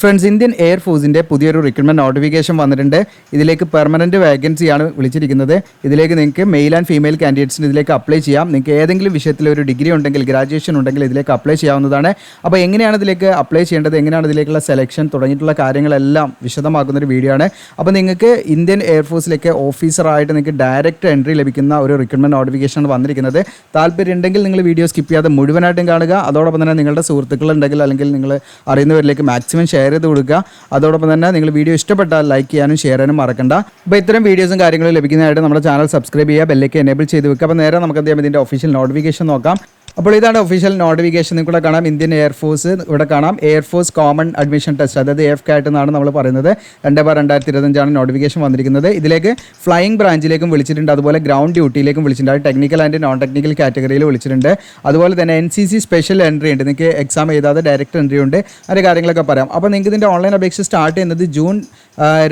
Friends, Indian എയർഫോഴ്സിൻ്റെ പുതിയൊരു recruitment notification വന്നിട്ടുണ്ട്. ഇതിലേക്ക് പെർമനൻറ്റ് വേക്കൻസിയാണ് വിളിച്ചിരിക്കുന്നത്. ഇതിലേക്ക് നിങ്ങൾക്ക് മെയിൽ ആൻഡ് ഫീമെയിൽ കാൻഡിഡേറ്റ്സിന് ഇതിലേക്ക് അപ്ലൈ ചെയ്യാം. നിങ്ങൾക്ക് ഏതെങ്കിലും വിഷയത്തിൽ ഒരു ഡിഗ്രി ഉണ്ടെങ്കിൽ, ഗ്രാജുവേഷൻ ഉണ്ടെങ്കിൽ ഇതിലേക്ക് അപ്ലൈ ചെയ്യാവുന്നതാണ്. അപ്പോൾ എങ്ങനെയാണ് ഇതിലേക്ക് അപ്ലൈ ചെയ്യേണ്ടത്, എങ്ങനെയാണ് ഇതിലേക്കുള്ള സെലക്ഷൻ തുടങ്ങിയിട്ടുള്ള കാര്യങ്ങളെല്ലാം വിശദമാക്കുന്നൊരു വീഡിയോ ആണ്. അപ്പോൾ നിങ്ങൾക്ക് ഇന്ത്യൻ എയർഫോഴ്സിലേക്ക് ഓഫീസറായിട്ട് നിങ്ങൾക്ക് ഡയറക്റ്റ് എൻട്രി ലഭിക്കുന്ന ഒരു റിക്രൂട്ട്മെൻറ്റ് നോട്ടിഫിക്കേഷനാണ് വന്നിരിക്കുന്നത്. താല്പര്യം ഉണ്ടെങ്കിൽ നിങ്ങൾ വീഡിയോ സ്കിപ്പ് ചെയ്യാതെ മുഴുവനായിട്ടും കാണുക. അതോടൊപ്പം തന്നെ നിങ്ങളുടെ സുഹൃത്തുക്കളുണ്ടെങ്കിൽ അല്ലെങ്കിൽ നിങ്ങൾ അറിയുന്നവരിലേക്ക് മാക്സിമം ഷെയർ ചെയ്ത് കൊടുക്കുക. അതോടൊപ്പം തന്നെ നിങ്ങൾ വീഡിയോ ഇഷ്ടപ്പെട്ടാൽ ലൈക്ക് ചെയ്യാനും ഷെയർ ചെയ്യാനും മറക്കണ്ട. അപ്പോൾ ഇത്തരം വീഡിയോസും കാര്യങ്ങളും ലഭിക്കുന്നതായിട്ട് നമ്മുടെ ചാനൽ സബ്സ്ക്രൈബ് ചെയ്യുക, ബെല്ലേക്ക് എനേബിൾ ചെയ്ത് വെക്കുക. അപ്പോൾ നേരെ നമുക്ക് എന്ത് ചെയ്യാം, ഇതിൻ്റെ ഒഫീഷ്യൽ നോട്ടിഫിക്കേഷൻ നോക്കാം. അപ്പോൾ ഇതാണ് ഒഫീഷ്യൽ നോട്ടിഫിക്കേഷൻ. നിങ്ങൾക്കിവിടെ കാണാം ഇന്ത്യൻ എയർഫോഴ്സ്, ഇവിടെ കാണാം എയർഫോഴ്സ് കോമൺ അഡ്മിഷൻ ടെസ്റ്റ്, അതായത് AFCAT എന്നാണ് നമ്മൾ പറയുന്നത്. 2/2025 നോട്ടിഫിക്കേഷൻ വന്നിരിക്കുന്നത്. ഇതിലേക്ക് ഫ്ലൈയിങ് ബ്രാഞ്ചിലേക്കും വിളിച്ചിട്ടുണ്ട്, അതുപോലെ ഗ്രൗണ്ട് ഡ്യൂട്ടിയിലേക്കും വിളിച്ചിട്ടുണ്ട്, ടെക്നിക്കൽ ആൻഡ് നോൺ ടെക്നിക്കൽ കാറ്റഗറിയിൽ വിളിച്ചിട്ടുണ്ട്. അതുപോലെ തന്നെ NCC സ്പെഷ്യൽ എൻട്രി ഉണ്ട്, നിങ്ങൾക്ക് എക്സാം എഴുതാതെ ഡയറക്റ്റ് എൻട്രി ഉണ്ട്. അതിൻ്റെ കാര്യങ്ങളൊക്കെ പറയാം. അപ്പോൾ നിങ്ങൾക്ക് ഇതിൻ്റെ ഓൺലൈൻ അപേക്ഷ സ്റ്റാർട്ട് ചെയ്യുന്നത് ജൂൺ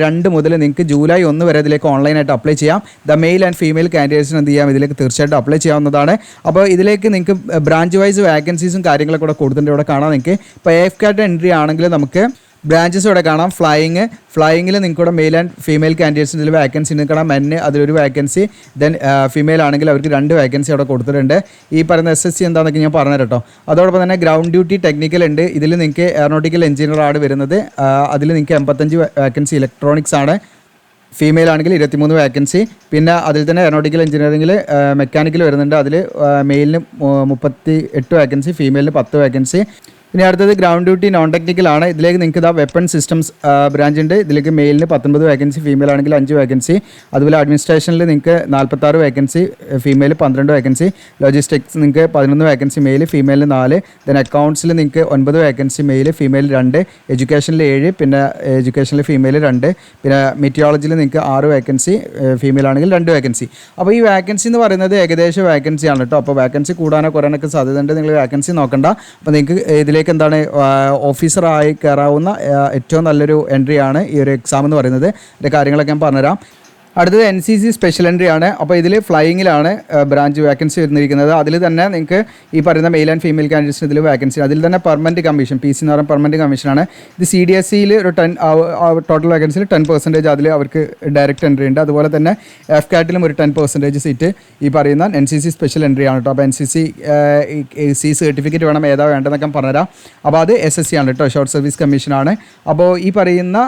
2 മുതൽ നിങ്ങൾക്ക് ജൂലൈ 1 വരെ ഇതിലേക്ക് ഓൺലൈനായിട്ട് അപ്ലൈ ചെയ്യാം. മെയിൽ ആൻഡ് ഫീമെയിൽ കാൻഡിഡേറ്റ്സിന് എന്ത് ചെയ്യാം, ഇതിലേക്ക് തീർച്ചയായിട്ടും അപ്ലൈ ചെയ്യാവുന്നതാണ്. അപ്പോൾ ഇതിലേക്ക് നിങ്ങൾക്ക് ബ്രാഞ്ച് വൈസ് വാക്കൻസീസും കാര്യങ്ങളൊക്കെ കൂടെ കൊടുത്തിട്ടുണ്ട്. ഇവിടെ കാണാം നിങ്ങൾക്ക്. ഇപ്പോൾ AFCAT എൻട്രി ആണെങ്കിൽ നമുക്ക് ബ്രാഞ്ചസ് ഇവിടെ കാണാം. ഫ്ലൈയിങ്ങിൽ നിങ്ങൾക്ക് ഇവിടെ മെയിൽ ആൻഡ് ഫീമെയിൽ കാൻഡിഡേറ്റ്സിന് ഇതിൽ വാക്കൻസി കാണാം. മെന്ന് അതിലൊരു വാക്കൻസി, ദെൻ ഫീമെയിൽ ആണെങ്കിൽ അവർക്ക് 2 വാക്കൻസി അവിടെ കൊടുത്തിട്ടുണ്ട്. ഈ പറയുന്ന SSC എന്താണെന്നൊക്കെ ഞാൻ പറഞ്ഞു കേട്ടോ. അതോടൊപ്പം തന്നെ ഗ്രൗണ്ട് ഡ്യൂട്ടി ടെക്നിക്കൽ ഉണ്ട്. ഇതിൽ നിങ്ങൾക്ക് എയറോനോട്ടിക്കൽ എഞ്ചിനീയർ ആണ് വരുന്നത്. അതിൽ നിങ്ങൾക്ക് 85 വാക്കൻസി ഇലക്ട്രോണിക്സ് ആണ്. ഫീമെയിൽ ആണെങ്കിൽ 23 വാക്കൻസി. പിന്നെ അതിൽ തന്നെ എയറോനോട്ടിക്കൽ എഞ്ചിനീയറിംഗിൽ മെക്കാനിക്കൽ വരുന്നുണ്ട്. അതിൽ മെയിലിന് 38 വാക്കൻസി, ഫീമെയിലിന് 10 വാക്കൻസി. ഇനി അടുത്തത് ഗ്രൗണ്ട് ഡ്യൂട്ടി നോൺ ടെക്നിക്കൽ ആണ്. ഇതിലേക്ക് നിങ്ങൾക്ക് വെപ്പൺ സിസ്റ്റംസ് ബ്രാഞ്ച് ഉണ്ട്. ഇതിലേക്ക് മെയിലിന് 19 വാക്കൻസി, ഫീമെയിൽ ആണെങ്കിൽ 5 വാക്കൻസി. അതുപോലെ അഡ്മിനിസ്ട്രേഷനിൽ നിങ്ങൾക്ക് 46 വാക്കൻസി, ഫീമെയിൽ 12 വാക്കൻസി. ലോജിസ്റ്റിക്സ് നിങ്ങൾക്ക് 11 വാക്കൻസി, മെയിൽ, ഫീമെയിലിന് 4. ദെൻ അക്കൗണ്ട്സിൽ നിങ്ങൾക്ക് 9 വാക്കൻസി, മെയിൽ, ഫീമെയിൽ 2. എഡ്യൂക്കേഷനിൽ 7, പിന്നെ എഡ്യൂക്കേഷനിൽ ഫീമെയിൽ 2. പിന്നെ മെറ്റിയോളജിയിൽ നിങ്ങൾക്ക് 6 വാക്കൻസി, ഫീമെയിൽ ആണെങ്കിൽ 2 വാക്കൻസി. അപ്പോൾ ഈ വാക്കൻസി എന്ന് പറയുന്നത് ഏകദേശം വാക്കൻസി ആണ് കേട്ടോ. അപ്പോൾ വാക്കൻസി കൂടാനോ കുറയാനൊക്കെ സാധ്യതയുണ്ട്. നിങ്ങൾ വാക്കൻസി നോക്കണ്ട. അപ്പോൾ നിങ്ങൾക്ക് ഇതിലേക്ക് എന്താണ് ഓഫീസറായി കയറാവുന്ന ഏറ്റവും നല്ലൊരു എൻട്രിയാണ് ഈ ഒരു എക്സാം എന്ന് പറയുന്നത്. ഇതിൻ്റെ കാര്യങ്ങളൊക്കെ ഞാൻ പറഞ്ഞുതരാം. അടുത്തത് NCC സ്പെഷ്യൽ എൻട്രി ആണ്. അപ്പോൾ ഇതിൽ ഫ്ലൈയിങ്ങിലാണ് ബ്രാഞ്ച് വാക്കൻസി വരുന്നിരിക്കുന്നത്. അതിൽ തന്നെ നിങ്ങൾക്ക് ഈ പറയുന്ന മെയിൽ ആൻഡ് ഫീമെയിൽ കാൻഡിഡേറ്റ്സിന് ഇതിൽ വാക്കൻസി. അതിൽ തന്നെ പെർമനൻറ്റ് കമ്മീഷൻ, PC എന്ന് പറയുന്ന പെർമനൻറ്റ് കമ്മീഷനാണ്. ഇത് CDSEയിൽ ഒരു ടോട്ടൽ വാക്കൻസിയിൽ 10% അതിൽ അവർക്ക് ഡയറക്റ്റ് എൻട്രി ഉണ്ട്. അതുപോലെ തന്നെ AFCATലും ഒരു 10% സീറ്റ് ഈ പറയുന്ന NCC സ്പെഷ്യൽ എൻട്രി ആണ് കേട്ടോ. അപ്പോൾ NCC സർട്ടിഫിക്കറ്റ് വേണം, ഏതാ വേണ്ടതെന്നൊക്കെ പറഞ്ഞുതരാം. അപ്പോൾ അത് SSC ആണ് കേട്ടോ, ഷോർട്ട് സർവീസ് കമ്മീഷനാണ്. അപ്പോൾ ഈ പറയുന്ന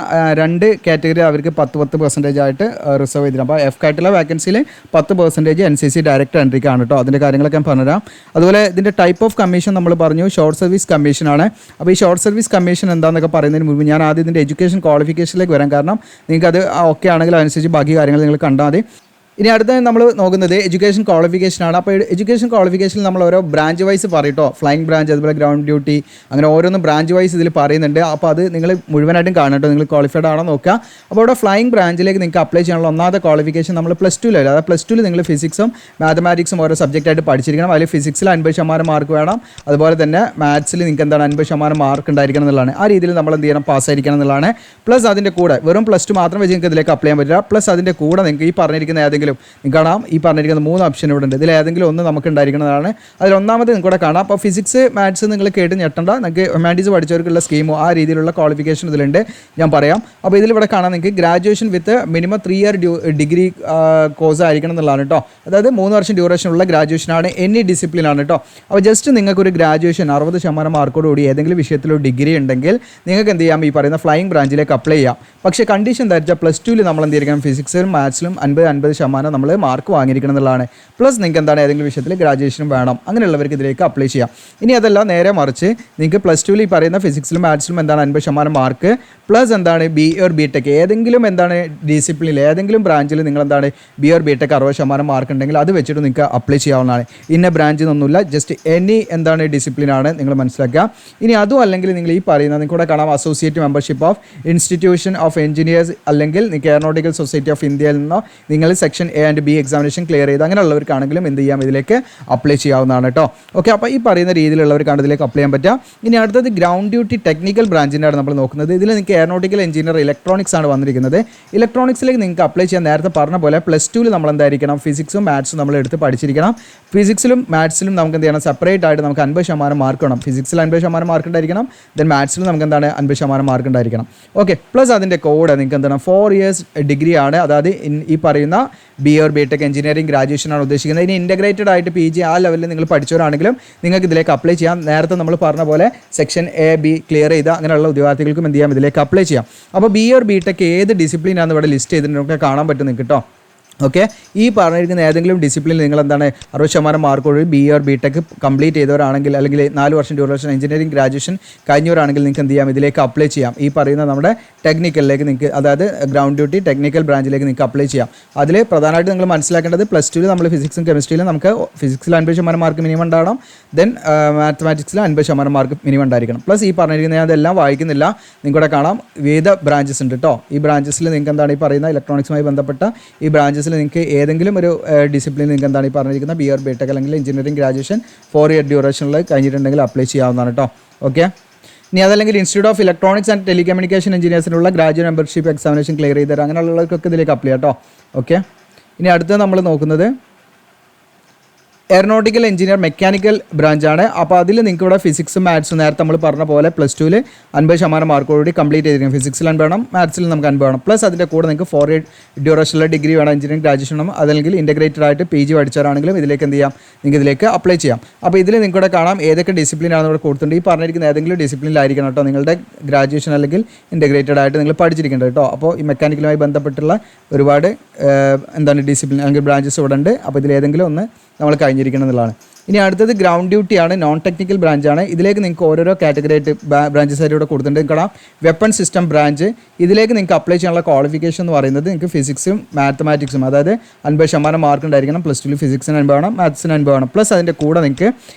2 കാറ്റഗറി അവർക്ക് 10% ആയിട്ട് റിസർവ് ചെയ്തിട്ടുണ്ട്. അപ്പോൾ AFCATലെ വാക്കൻസിയിൽ 10% NCC ഡയറക്റ്റ് എൻട്രിക്കാണ് കേട്ടോ. അതിൻ്റെ കാര്യങ്ങളൊക്കെ ഞാൻ പറഞ്ഞുതരാം. അതുപോലെ ഇതിൻ്റെ ടൈപ്പ് ഓഫ് കമ്മീഷൻ നമ്മൾ പറഞ്ഞു, ഷോർട്ട് സർവീസ് കമ്മീഷനാണ്. അപ്പോൾ ഈ ഷോർട്ട് സർവീസ് കമ്മീഷൻ എന്താണെന്നൊക്കെ പറയുന്നതിന് മുമ്പ് ഞാൻ ആദ്യം ഇതിൻ്റെ എഡ്യൂക്കേഷൻ ക്വാളിഫിക്കേഷനിലേക്ക് വരാം. കാരണം നിങ്ങൾക്കത് ഓക്കെ ആണെങ്കിൽ അതനുസരിച്ച് ബാക്കി കാര്യങ്ങൾ നിങ്ങൾ കണ്ടാൽ മതി. ഇനി അടുത്ത നമ്മൾ നോക്കുന്നത് എഡ്യൂക്കേഷൻ ക്വാളിഫിക്കേഷനാണ്. അപ്പോൾ എഡ്യൂക്കേഷൻ ക്വാളിഫിക്കേഷനിൽ നമ്മൾ ഓരോ ബ്രാഞ്ച് വൈസ് പറയട്ടോ, ഫ്ലൈയിങ് ബ്രാഞ്ച്, അതുപോലെ ഗ്രൗണ്ട് ഡ്യൂട്ടി, അങ്ങനെ ഓരോന്നും ബ്രാഞ്ച് വൈസ് ഇതിൽ പറയുന്നുണ്ട്. അപ്പോൾ അത് നിങ്ങൾ മുഴുവനായിട്ടും കാണട്ടോ, നിങ്ങൾ ക്വാളിഫൈഡ് ആണോ നോക്കുക. അപ്പോൾ ഇവിടെ ഫ്ലൈയിങ് ബ്രാഞ്ചിലേക്ക് നിങ്ങൾക്ക് അപ്ലൈ ചെയ്യാനുള്ള ഒന്നാമത്തെ ക്വാളിഫിക്കേഷൻ നമ്മൾ +2 അതായത് +2 നിങ്ങൾ ഫിസിക്സും മാത്തമാറ്റിക്സും ഓരോ സബ്ജക്റ്റായിട്ട് പഠിച്ചിരിക്കണം. അതിൽ ഫിസിക്സിൽ 50% മാർക്ക് വേണം. അതുപോലെ തന്നെ മാത്സിൽ നിങ്ങൾക്ക് എന്താണ് 50% മാർക്ക് ഉണ്ടായിരിക്കണം എന്നുള്ളതാണ്. ആ രീതിയിൽ നമ്മൾ എന്ത് ചെയ്യണം, പാസ്സായിരിക്കണം എന്നുള്ളതാണ്. പ്ലസ് അതിൻ്റെ കൂടെ വെറും +2 മാത്രം വെച്ച് നിങ്ങൾക്ക് ഇതിലേക്ക് അപ്ലൈ ചെയ്യാൻ പറ്റില്ല. പ്ലസ് അതിൻ്റെ കൂടെ നിങ്ങൾക്ക് ഈ പറഞ്ഞിരിക്കുന്ന ഏതെങ്കിലും നിങ്ങൾക്ക് കാണാം, ഈ പറഞ്ഞിരിക്കുന്ന 3 ഓപ്ഷൻ ഇവിടെ ഉണ്ട്. ഇതിൽ ഏതെങ്കിലും ഒന്ന് നമുക്ക് ഉണ്ടായിരിക്കുന്നതാണ്. അതിൽ ഒന്നാമത് നിങ്ങൾക്ക് ഇവിടെ കാണാം. അപ്പോൾ ഫിസിക്സ് മാത്സ് നിങ്ങൾ കേട്ട് ഞെട്ടണ്ട, നിങ്ങൾക്ക് ഹ്യൂമാനിറ്റീസ് പഠിച്ചവർക്കുള്ള സ്കീമോ ആ രീതിയിലുള്ള ക്വാളിഫിക്കേഷൻ ഇതിലുണ്ട്, ഞാൻ പറയാം. അപ്പോൾ ഇതിലിവിടെ കാണാം നിങ്ങൾക്ക് graduation with minimum 3 year degree course ആയിരിക്കണം എന്നുള്ളതാണ് കേട്ടോ. അതായത് 3 വർഷം ഡ്യൂറേഷനുള്ള ഗ്രാജുവേഷനാണ്, എനി ഡിസിപ്ലിനാണ് കേട്ടോ. അപ്പോൾ ജസ്റ്റ് നിങ്ങൾക്കൊരു ഗ്രാജുവേഷൻ 60% മാർക്കോടുകൂടി ഏതെങ്കിലും വിഷയത്തിലൊരു ഡിഗ്രി ഉണ്ടെങ്കിൽ നിങ്ങൾക്ക് എന്ത് ചെയ്യാം, ഈ പറയുന്ന ഫ്ലൈയിങ് ബ്രാഞ്ചിലേക്ക് അപ്ലൈ ചെയ്യാം. പക്ഷേ കണ്ടീഷൻ എന്താ വെച്ചാൽ +2 നമ്മൾ എന്ത് ചെയ്യണം, ഫിസിക്സിലും മാത്സിലും 50% നമ്മൾ മാർക്ക് വാങ്ങിയിരിക്കണം എന്നുള്ളതാണ്. പ്ലസ് നിങ്ങൾക്ക് എന്താണ് ഏതെങ്കിലും വിഷയത്തിൽ ഗ്രാജുവേഷനും വേണം. അങ്ങനെയുള്ളവർക്ക് ഇതിലേക്ക് അപ്ലൈ ചെയ്യാം. ഇനി അതല്ല, നേരെ മറിച്ച് നിങ്ങൾക്ക് +2 ഈ പറയുന്ന ഫിസിക്സിലും മാത്സിലും എന്താണ് 50% മാർക്ക്, പ്ലസ് എന്താണ് BE or BTech ഏതെങ്കിലും എന്താണ് ഡിസിപ്ലിനിൽ ഏതെങ്കിലും ബ്രാഞ്ചിൽ നിങ്ങൾ എന്താണ് BE or BTech 60% മാർക്ക് ഉണ്ടെങ്കിൽ അത് വെച്ചിട്ട് നിങ്ങൾക്ക് അപ്ലൈ ചെയ്യാവുന്നതാണ്. ഇന്ന ബ്രാഞ്ചിൽ നിന്നൊന്നുമില്ല, ജസ്റ്റ് എനി എന്താണ് ഡിസിപ്ലിനാണ് നിങ്ങൾ മനസ്സിലാക്കുക. ഇനി അതും അല്ലെങ്കിൽ നിങ്ങൾ ഈ പറയുന്ന നിങ്ങൾക്ക് ഇവിടെ കാണാം associate membership of institution of engineers, അല്ലെങ്കിൽ നിങ്ങൾക്ക് എയറോനോട്ടിക്കൽ സൊസൈറ്റി ഓഫ് ഇന്ത്യയിൽ നിന്നോ നിങ്ങൾ section A and B examination clear ചെയ്ത് അങ്ങനെയുള്ളവർക്കാണെങ്കിലും എന്ത് ചെയ്യാം, ഇതിലേക്ക് അപ്ലൈ ചെയ്യാവുന്നതാണ് കേട്ടോ. ഓക്കെ, അപ്പോൾ ഈ പറയുന്ന രീതിയിലുള്ളവർക്കാണ് ഇതിലേക്ക് അപ്ലൈ ചെയ്യാൻ പറ്റുക. ഇനി അടുത്തത് ഗ്രൗണ്ട് ഡ്യൂട്ടി ടെക്നിക്കൽ ബ്രാഞ്ചിൻ്റെയാണ് നമ്മൾ നോക്കുന്നത്. ഇതിൽ നിങ്ങൾക്ക് എയറോനോട്ടിക്കൽ എഞ്ചിനീയർ ഇലക്ട്രോണിക്സ് ആണ് വന്നിരിക്കുന്നത്. ഇലക്ട്രോണിക്സിലേക്ക് നിങ്ങൾക്ക് അപ്ലൈ ചെയ്യാൻ നേരത്തെ പറഞ്ഞ പോലെ +2 നമ്മൾ എന്തായിരിക്കണം, ഫിസിക്സും മാത്സും നമ്മൾ എടുത്ത് പഠിച്ചിരിക്കണം. ഫിസിക്സിലും മാത്സിലും നമുക്ക് എന്ത് ചെയ്യണം, സെപ്പറേറ്റ് ആയിട്ട് നമുക്ക് 50% മാർക്ക് വേണം. ഫിസിക്സിൽ 50% മാർക്ക് ഉണ്ടായിരിക്കണം, ദെൻ മാത്സിലും നമുക്ക് എന്താണ് 50% മാർക്ക് ഉണ്ടായിരിക്കണം. ഓക്കെ, പ്ലസ് അതിൻ്റെ കോഡ് നിങ്ങൾക്ക് എന്താണ് 4 years ഡിഗ്രി ആണ്. അതായത് ഈ പറയുന്ന BA or BTech engineering graduation ആണ് ഉദ്ദേശിക്കുന്നത്. ഇനി ഇൻ്റഗ്രേറ്റഡ് ആയിട്ട് PG ആ ലെവലിൽ നിങ്ങൾ പഠിച്ചവരാണെങ്കിലും നിങ്ങൾക്ക് ഇതിലേക്ക് അപ്ലൈ ചെയ്യാം. നേരത്തെ നമ്മൾ പറഞ്ഞ പോലെ സെക്ഷൻ A B ക്ലിയർ ചെയ്ത അങ്ങനെയുള്ള ഉദ്യോഗാർത്ഥികൾക്കും എന്ത് ചെയ്യാം, ഇതിലേക്ക് അപ്ലൈ ചെയ്യാം. അപ്പോൾ BA or BTech ഏത് ഡിസിപ്ലിനാണെന്ന് ഇവിടെ ലിസ്റ്റ് ചെയ്തിട്ടുണ്ടെങ്കിൽ കാണാൻ പറ്റും നിങ്ങൾക്ക് കേട്ടോ. ഓക്കെ, ഈ പറഞ്ഞിരിക്കുന്ന ഏതെങ്കിലും ഡിസിപ്ലിനിൽ നിങ്ങൾ എന്താണ് 60% മാർക്കോട് BA or BTech കംപ്ലീറ്റ് ചെയ്തവരാണെങ്കിൽ, അല്ലെങ്കിൽ 4 വർഷം ഡ്യൂറേഷൻ എഞ്ചിനീയറിംഗ് ഗ്രാജുവേഷൻ കഴിഞ്ഞവരാണെങ്കിൽ നിങ്ങൾക്ക് എന്ത് ചെയ്യാം, ഇതിലേക്ക് അപ്ലൈ ചെയ്യാം. ഈ പറയുന്ന നമ്മുടെ ടെക്നിക്കലിലേക്ക് നിങ്ങൾക്ക്, അതായത് ഗ്രൗണ്ട് ഡ്യൂട്ടി ടെക്നിക്കൽ ബ്രാഞ്ചിലേക്ക് നിങ്ങൾക്ക് അപ്ലൈ ചെയ്യാം. അതിൽ പ്രധാനമായിട്ട് നിങ്ങൾ മനസ്സിലാക്കേണ്ടത് +2 നമ്മൾ ഫിസിക്സും കെമിസ്ട്രിയിലും നമുക്ക് ഫിസിക്സിൽ 50% മാർക്ക് മിനിമം ഉണ്ടാവണം, ദെൻ മാത്തമാറ്റിക്സിൽ 50% മാർക്ക് മിനിമം ഉണ്ടായിരിക്കണം. പ്ലസ് ഈ പറഞ്ഞിരിക്കുന്ന ഞാൻ അതെല്ലാം വായിക്കുന്നില്ല, നിങ്ങൾക്കിവിടെ കാണാം വിവിധ ബ്രാഞ്ചസ് ഉണ്ട് കേട്ടോ. ഈ ബ്രാഞ്ചസിൽ നിങ്ങൾക്ക് എന്താണ് ഈ പറയുന്ന ഇലക്ട്രോണിക്സുമായി ബന്ധപ്പെട്ട ഈ ബ്രാഞ്ചസ് നിങ്ങൾക്ക് ഏതെങ്കിലും ഒരു ഡിസിപ്ലിൻ നിങ്ങൾക്ക് എന്താണ് ഈ പറഞ്ഞിരിക്കുന്ന BA or BTech അല്ലെങ്കിൽ എഞ്ചിനീയറിംഗ് ഗ്രാജുവേഷൻ 4 year ഡ്യൂറേഷനിൽ കഴിഞ്ഞിട്ടുണ്ടെങ്കിൽ അപ്ലൈ ചെയ്യാവുന്നതാണ് കേട്ടോ. ഓക്കെ, ഇനി അതല്ലെങ്കിൽ institute of electronics and telecommunication എഞ്ചിനീയേഴ്സിനുള്ള ഗ്രാജുവേറ്റ് മെമ്പർഷിപ്പ് എക്സാമിനേഷൻ ക്ലിയർ ചെയ്ത് തരാം. അങ്ങനെയുള്ളവർക്കൊക്കെ ഇതിലേക്ക് അപ്ലൈ ചെയ്യാം കേട്ടോ. ഓക്കെ, ഇനി അടുത്ത് നമ്മൾ നോക്കുന്നത് എയറോനോട്ടിക്കൽ എഞ്ചിനീയർ മെക്കാനിക്കൽ ബ്രാഞ്ചാണ്. അപ്പോൾ അതിൽ നിങ്ങൾക്ക് ഇവിടെ ഫിസിക്സും മാത്സും നേരത്തെ നമ്മൾ പറഞ്ഞ പോലെ +2 50% മാർക്കോടുകൂടി കംപ്ലീറ്റ് ചെയ്തിരിക്കും. ഫിസിക്സിൽ 50 വേണം, മാത്സിൽ നമുക്ക് 50 വേണം. പ്ലസ് അതിൻ്റെ കൂടെ നിങ്ങൾക്ക് 4 year ഡ്യൂറേഷനിലെ ഡിഗ്രി വേണം, എഞ്ചിനീയറിംഗ് ഗ്രാജുവേഷൻ വേണം, അതല്ലെങ്കിൽ ഇൻ്റഗ്രേറ്റഡ് ആയിട്ട് PG പഠിച്ചവരാണെങ്കിലും ഇതിലേക്ക് എന്ത് ചെയ്യാം, നിങ്ങൾക്ക് ഇതിലേക്ക് അപ്ലൈ ചെയ്യാം. അപ്പോൾ ഇതിൽ നിങ്ങൾക്കിവിടെ കാണാം ഏതൊക്കെ ഡിസിപ്ലിനാണെന്ന് ഇവിടെ കൊടുത്തിട്ടുണ്ട്. ഈ പറഞ്ഞിരിക്കുന്ന ഏതെങ്കിലും ഡിസിപ്ലിനിലായിരിക്കണം കേട്ടോ നിങ്ങളുടെ ഗ്രാജുവേഷൻ അല്ലെങ്കിൽ ഇൻ്റഗ്രേറ്റഡ് ആയിട്ട് നിങ്ങൾ പഠിച്ചിരിക്കേണ്ടത് കേട്ടോ. അപ്പോൾ ഈ മെക്കാനിക്കലുമായി ബന്ധപ്പെട്ടുള്ള ഒരുപാട് എന്താണ് ഡിസിപ്ലിൻ അല്ലെങ്കിൽ ബ്രാഞ്ചസ് ഇവിടെ ഉണ്ട്. അപ്പോൾ ഇതിലേതെങ്കിലും ഒന്ന് നമ്മൾ കഴിഞ്ഞിരിക്കണം എന്നുള്ളതാണ്. ഇനി അടുത്തത് ഗ്രൗണ്ട് ഡ്യൂട്ടിയാണ്, നോൺ ടെക്നിക്കൽ ബ്രാഞ്ചാണ്. ഇതിലേക്ക് നിങ്ങൾക്ക് ഓരോരോ കാറ്റഗറി ആയിട്ട് ബ്രാഞ്ചസ് ആയിട്ട് ഇവിടെ കൊടുത്തിട്ടുണ്ട്. കാണാം വെപ്പൺ സിസ്റ്റം ബ്രാഞ്ച്. ഇതിലേക്ക് നിങ്ങൾക്ക് അപ്ലൈ ചെയ്യാനുള്ള ക്വാളിഫിക്കേഷൻ എന്ന് പറയുന്നത് നിങ്ങൾക്ക് ഫിസിക്സും മാത്തമാറ്റിക്സും, അതായത് 50% മാർക്ക് ഉണ്ടായിരിക്കണം. +2 ഫിസിക്സിന് 50 വേണം, മാത്സിന് 50 വേണം. പ്ലസ് അതിൻ്റെ കൂടെ നിങ്ങൾക്ക്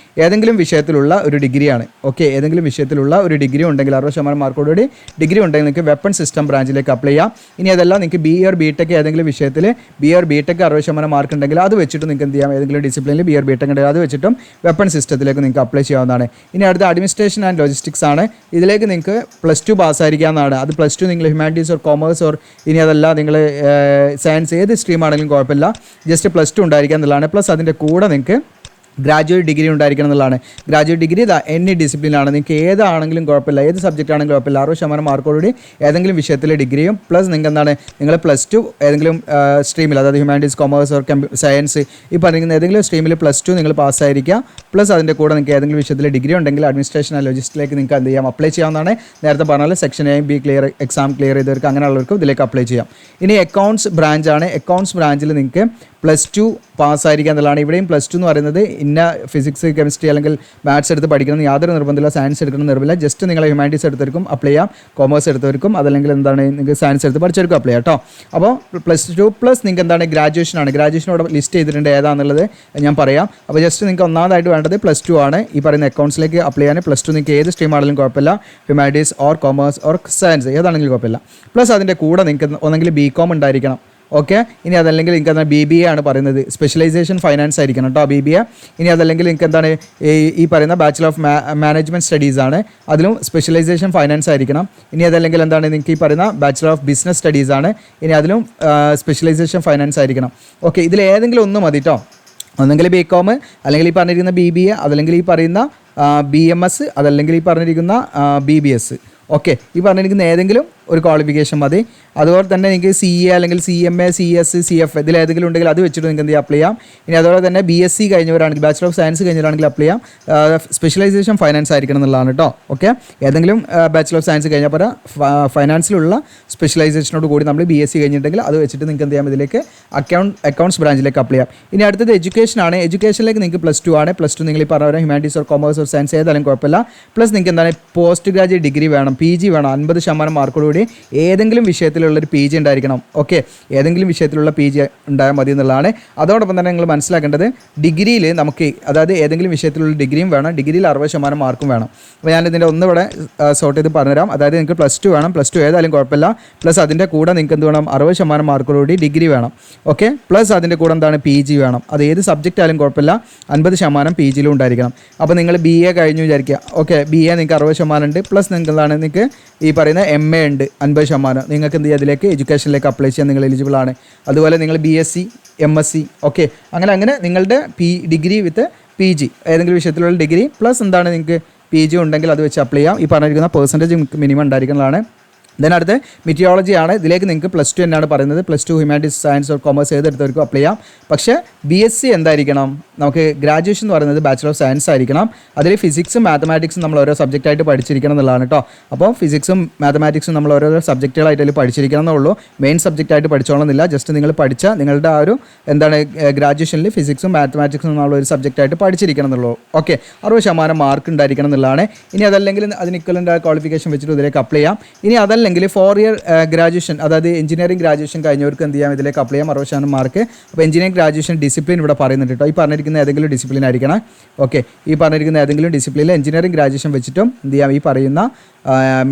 ഏതെങ്കിലും വിഷയത്തിലുള്ള ഒരു ഡിഗ്രിയാണ്. ഓക്കെ, ഏതെങ്കിലും വിഷയത്തിലുള്ള ഒരു ഡിഗ്രി ഉണ്ടെങ്കിൽ 60% മാർക്കോടുകൂടി ഡിഗ്രി ഉണ്ടെങ്കിൽ നിങ്ങൾക്ക് വെപ്പൺ സിസ്റ്റം ബ്രാഞ്ചിലേക്ക് അപ്ലൈ ചെയ്യാം. ഇനി അതല്ല നിങ്ങൾക്ക് BA or BTech ഏതെങ്കിലും വിഷയത്തിൽ BA or BTech 60% മാർക്ക് ഉണ്ടെങ്കിൽ അത് വെച്ചിട്ട് നിങ്ങൾക്ക് എന്ത് ചെയ്യാം, ഏതെങ്കിലും ഡിസിപ്ലിനിൽ BA or BTech ഉണ്ടെങ്കിൽ അത് വെച്ചിട്ടും വെപ്പൺ സിസ്റ്റത്തിലേക്ക് നിങ്ങൾക്ക് അപ്ലൈ ചെയ്യാവുന്നതാണ്. ഇനി അടുത്ത അഡ്മിനിസ്ട്രേഷൻ ആൻഡ് ലോജിസ്റ്റിക്സ് ആണ്. ഇതിലേക്ക് നിങ്ങൾക്ക് +2 പാസ്സായിരിക്കാവുന്നതാണ്. അത് +2 നിങ്ങൾ ഹ്യൂമാനിറ്റീസ് ഓർ കോമേഴ്സ് ഓർ ഇനി അതല്ല നിങ്ങൾ സയൻസ് ഏത് സ്ട്രീം ആണെങ്കിലും കുഴപ്പമില്ല, ജസ്റ്റ് +2 ഉണ്ടായിരിക്കുക എന്നുള്ളതാണ്. പ്ലസ് അതിൻ്റെ കൂടെ നിങ്ങൾക്ക് ഗ്രാജുവേറ്റ് ഡിഗ്രി ഉണ്ടായിരിക്കണം എന്നുള്ളതാണ്. ഗ്രാജുവേറ്റ് ഡിഗ്രി എനി ഡിസിപ്ലിനാണ്, നിങ്ങൾക്ക് ഏതാണെങ്കിലും കുഴപ്പമില്ല, ഏത് സബ്ജക്റ്റ് ആണെങ്കിലും കുഴപ്പമില്ല, 60% മാർക്കോടുകൂടി ഏതെങ്കിലും വിഷയത്തിലെ ഡിഗ്രിയും പ്ലസ് നിങ്ങൾക്ക് എന്താണ് നിങ്ങൾ +2 ഏതെങ്കിലും സ്ട്രീമിൽ, അതായത് ഹ്യൂമാനിറ്റീസ് കോമേഴ്സ് ഓർ സയൻസ് ഈ പറയുന്ന ഏതെങ്കിലും സ്ട്രീമിൽ +2 നിങ്ങൾ പാസ്സായിരിക്കുക. പ്ലസ് അതിൻ്റെ കൂടെ നിങ്ങൾക്ക് ഏതെങ്കിലും വിഷയത്തിലെ ഡിഗ്രി ഉണ്ടെങ്കിൽ അഡ്മിനിസ്ട്രേഷൻ ആൻഡ് ലോജിസ്റ്റിക്സിലേക്ക് നിങ്ങൾക്ക് എന്ത് ചെയ്യാം, അപ്ലൈ ചെയ്യാവുന്നതാണ്. നേരത്തെ പറഞ്ഞാൽ section A B exam clear ചെയ്തവർക്ക് അങ്ങനെയുള്ളവർക്കും ഇതിലേക്ക് അപ്ലൈ ചെയ്യാം. ഇനി അക്കൗണ്ട്സ് ബ്രാഞ്ചാണ്. അക്കൗണ്ട്സ് ബ്രാഞ്ചിൽ നിങ്ങൾക്ക് +2 പാസ്സായിരിക്കുക എന്നുള്ളതാണ്. ഇവിടെയും +2 എന്ന് പറയുന്നത് ഇന്ന ഫിസിക്സ് കെമിസ്ട്രി അല്ലെങ്കിൽ മാത്സ് എടുത്ത് പഠിക്കണം യാതൊരു നിർബന്ധമില്ല, സയൻസ് എടുക്കണം നിർബന്ധമില്ല. ജസ്റ്റ് നിങ്ങൾ ഹ്യൂമാനിറ്റീസ് എടുത്തവർക്കും അപ്ലൈ ചെയ്യാം, കോമേഴ്സ് എടുത്തവർക്കും അതല്ലെങ്കിൽ എന്താണ് നിങ്ങൾക്ക് സയൻസ് എടുത്ത് പഠിച്ചവർക്കും അപ്ലൈ ചെയ്യാം കേട്ടോ. അപ്പോൾ +2 പ്ലസ് നിങ്ങൾക്ക് എന്താണ് ഗ്രാജുവേഷനാണ്. ഗ്രാജുവേഷനോട് ലിസ്റ്റ് ചെയ്തിട്ടുണ്ട് ഏതാണെന്നുള്ളത് ഞാൻ പറയാം. അപ്പോൾ ജസ്റ്റ് നിങ്ങൾക്ക് ഒന്നാമതായിട്ട് വേണ്ടത് +2 ആണ്. ഈ പറയുന്ന അക്കൗണ്ട്സിലേക്ക് അപ്ലൈ ചെയ്യാൻ +2 നിങ്ങൾക്ക് ഏത് സ്ട്രീം ആണെങ്കിലും കുഴപ്പമില്ല, humanities or commerce or science ഏതാണെങ്കിലും കുഴപ്പമില്ല. പ്ലസ് അതിൻ്റെ കൂടെ നിങ്ങൾക്ക് ഒന്നെങ്കിൽ BCom ഉണ്ടായിരിക്കണം. ഓക്കെ, ഇനി അതല്ലെങ്കിൽ നിങ്ങൾക്ക് എന്താണ് BBA ആണ് പറയുന്നത്, സ്പെഷ്യലൈസേഷൻ ഫൈനാൻസ് ആയിരിക്കണം കേട്ടോ BBA. ഇനി അതല്ലെങ്കിൽ നിങ്ങൾക്ക് എന്താണ് ഈ പറയുന്ന ബാച്ചിലർ ഓഫ് മാനേജ്മെൻറ്റ് സ്റ്റഡീസ് ആണ്, അതിലും സ്പെഷ്യലൈസേഷൻ ഫൈനാൻസ് ആയിരിക്കണം. ഇനി അതല്ലെങ്കിൽ എന്താണ് നിങ്ങൾക്ക് ഈ പറയുന്ന ബാച്ചിലർ ഓഫ് ബിസിനസ് സ്റ്റഡീസ് ആണ്, ഇനി അതിലും സ്പെഷ്യലൈസേഷൻ ഫൈനാൻസ് ആയിരിക്കണം. ഓക്കെ, ഇതിൽ ഏതെങ്കിലും ഒന്ന് മതി കേട്ടോ. ഒന്നെങ്കിൽ BCom അല്ലെങ്കിൽ ഈ പറഞ്ഞിരിക്കുന്ന BBA അതല്ലെങ്കിൽ ഈ പറയുന്ന BMS അതല്ലെങ്കിൽ ഈ പറഞ്ഞിരിക്കുന്ന BBS. ഓക്കെ, ഈ പറഞ്ഞിരിക്കുന്ന ഏതെങ്കിലും ഒരു ക്വാളിഫിക്കേഷൻ മതി. അതുപോലെ തന്നെ നിങ്ങൾക്ക് CA അല്ലെങ്കിൽ CMA CS CF ഇതിലേതെങ്കിലും ഉണ്ടെങ്കിൽ അത് വെച്ചിട്ട് നിങ്ങൾക്ക് എന്ത് ചെയ്യാം, അപ്ലൈ ചെയ്യാം. ഇനി അതുപോലെ തന്നെ BSc കഴിഞ്ഞവരാണെങ്കിൽ ബാച്ചിലർ ഓഫ് സയൻസ് കഴിഞ്ഞവരാണെങ്കിൽ അപ്ലൈ ചെയ്യാം. സ്പെഷ്യലൈസേഷൻ ഫൈനാൻസ് ആയിരിക്കണം എന്നുള്ളതാണ് കേട്ടോ. ഓക്കെ, ഏതെങ്കിലും ബാച്ചിലർ ഓഫ് സയൻസ് കഴിഞ്ഞാൽ പോരാ, ഫൈനാൻസിലുള്ള സ്പെഷ്യലൈസേഷനോട് കൂടി നമ്മൾ BSc കഴിഞ്ഞിട്ടുണ്ടെങ്കിൽ അത് വെച്ചിട്ട് നിങ്ങൾക്ക് എന്ത് ചെയ്യാം, ഇതിലേക്ക് അക്കൗണ്ട്സ് ബ്രാഞ്ചിലേക്ക് അപ്ലൈ ചെയ്യാം. ഇനി അടുത്തത് എഡ്യൂക്കേഷനാണ്. എഡ്യൂക്കേഷനിലേക്ക് നിങ്ങൾക്ക് +2 ആണ്. +2 നിങ്ങൾ ഈ പറഞ്ഞ humanities or commerce or science ഏതായാലും കുഴപ്പമില്ല. പ്ലസ് നിങ്ങൾക്ക് എന്താണ് പോസ്റ്റ് ഗ്രാജുവേറ്റ് ഡിഗ്രി വേണം, PG വേണം, 50% മാർക്കോട് സർട്ടിഫിക്കറ്റോടുകൂടി ഏതെങ്കിലും വിഷയത്തിലുള്ളൊരു PG ഉണ്ടായിരിക്കണം. ഓക്കെ, ഏതെങ്കിലും വിഷയത്തിലുള്ള PG ഉണ്ടായാൽ മതി എന്നുള്ളതാണ്. അതോടൊപ്പം തന്നെ നിങ്ങൾ മനസ്സിലാക്കേണ്ടത് ഡിഗ്രിയിൽ നമുക്ക് അതായത് ഏതെങ്കിലും വിഷയത്തിലുള്ള ഡിഗ്രിയും വേണം, ഡിഗ്രിയിൽ 60% മാർക്കും വേണം. അപ്പോൾ ഞാനിതിൻ്റെ ഒന്നുകൂടെ സോർട്ട് ചെയ്ത് പറഞ്ഞുതരാം. അതായത് നിങ്ങൾക്ക് +2 വേണം, +2 ഏതായാലും കുഴപ്പമില്ല, പ്ലസ് അതിൻ്റെ കൂടെ നിങ്ങൾക്ക് എന്ത് വേണം, 60% മാർക്കോടുകൂടി ഡിഗ്രി വേണം. ഓക്കെ, പ്ലസ് അതിൻ്റെ കൂടെ എന്താണ് PG വേണം. അത് ഏത് സബ്ജക്റ്റ് ആയാലും കുഴപ്പമില്ല, 50% PGയിലും ഉണ്ടായിരിക്കണം. അപ്പോൾ നിങ്ങൾ BA കഴിഞ്ഞു വിചാരിക്കുക. ഓക്കെ, BA നിങ്ങൾക്ക് 60% ഉണ്ട്, പ്ലസ് നിങ്ങൾക്ക് എന്താണ്, നിങ്ങൾക്ക് ഈ പറയുന്ന MA ഉണ്ട് 50%. നിങ്ങൾക്ക് എന്ത് ചെയ്യുക, അതിലേക്ക് എഡ്യൂക്കേഷനിലേക്ക് അപ്ലൈ ചെയ്യാൻ നിങ്ങൾ എലിജിബിൾ ആണ്. അതുപോലെ നിങ്ങൾ BSc MSc ഓക്കെ, അങ്ങനെ നിങ്ങളുടെ ഡിഗ്രി വിത്ത് PG ഏതെങ്കിലും വിഷയത്തിലുള്ള ഡിഗ്രി പ്ലസ് എന്താണ് നിങ്ങൾക്ക് PG ഉണ്ടെങ്കിൽ അത് വെച്ച് അപ്ലൈ ചെയ്യാം. ഈ പറഞ്ഞിരിക്കുന്ന പെർസെൻറ്റേജ് മിനിമം ഉണ്ടായിരിക്കുന്നതാണ്. ദെൻ അടുത്ത് മെറ്റിയോളജി ആണ്. ഇതിലേക്ക് നിങ്ങൾക്ക് +2 എന്നാണ് പറയുന്നത്. +2 ഹ്യൂമാനിറ്റീസ്, സയൻസ് ഓർ കൊമേഴ്സ് ഏതെടുത്തവർക്കും അപ്ലൈ ചെയ്യാം. പക്ഷേ BSc എന്തായിരിക്കണം, നമുക്ക് ഗ്രാജുവേഷൻ എന്ന് പറയുന്നത് ബാച്ചിലർ ഓഫ് സയൻസ് ആയിരിക്കണം. അതിൽ ഫിസിക്സും മാത്തമാറ്റിക്സും നമ്മൾ ഓരോ സബ്ജക്റ്റായിട്ട് പഠിച്ചിരിക്കണം എന്നുള്ളതാണ് കേട്ടോ. അപ്പോൾ ഫിസിക്സും മാത്തമാറ്റിക്സും നമ്മൾ ഓരോ സബ്ജക്റ്റുകളായിട്ട് അതിൽ പഠിച്ചിരിക്കണം എന്നുള്ളൂ. മെയിൻ സബ്ജക്റ്റായിട്ട് പഠിച്ചോളന്നില്ല. ജസ്റ്റ് നിങ്ങൾ പഠിച്ച നിങ്ങളുടെ ആ ഒരു എന്താണ് ഗ്രാജുവേഷനിൽ ഫിസിക്സും മാത്തമാറ്റിക്സും എന്നുള്ള ഒരു സബ്ജക്റ്റായിട്ട് പഠിച്ചിരിക്കണം എന്നുള്ളൂ. ഓക്കെ, 60% മാർക്ക് ഉണ്ടായിരിക്കണം എന്നുള്ളതാണ്. ഇനി അതല്ലെങ്കിൽ അതിന് ഇക്വലൻ്റ് ക്വാളിഫിക്കേഷൻ വെച്ചിട്ട് ഇതിലേക്ക് അപ്ലൈ ചെയ്യാം. ഇനി അതല്ലെങ്കിൽ 4 ഇയർ ഗ്രാജുവേഷൻ, അതായത് എഞ്ചിനീയറിംഗ് ഗ്രാജുവേഷൻ കഴിഞ്ഞവർക്ക് എന്ത് ചെയ്യാം, ഇതിലേക്ക് അപ്ലൈ ചെയ്യാം 60% മാർക്ക്. അപ്പോൾ എഞ്ചിനീയറിംഗ് ഗ്രാജുവേഷൻ ഡിസിപ്ലിൻ ഇവിടെ പറയുന്നുണ്ട് കേട്ടോ. ഈ പറഞ്ഞിരിക്കുന്ന ഏതെങ്കിലും ഡിസിപ്ലിൻ ആയിരിക്കണം. ഓക്കെ, ഈ പറഞ്ഞിരിക്കുന്ന ഏതെങ്കിലും ഡിസിപ്ലിനിൽ എഞ്ചിനീയറിംഗ് ഗ്രാജുവേഷൻ വെച്ചിട്ടും എന്ത് ചെയ്യാം, ഈ പറയുന്ന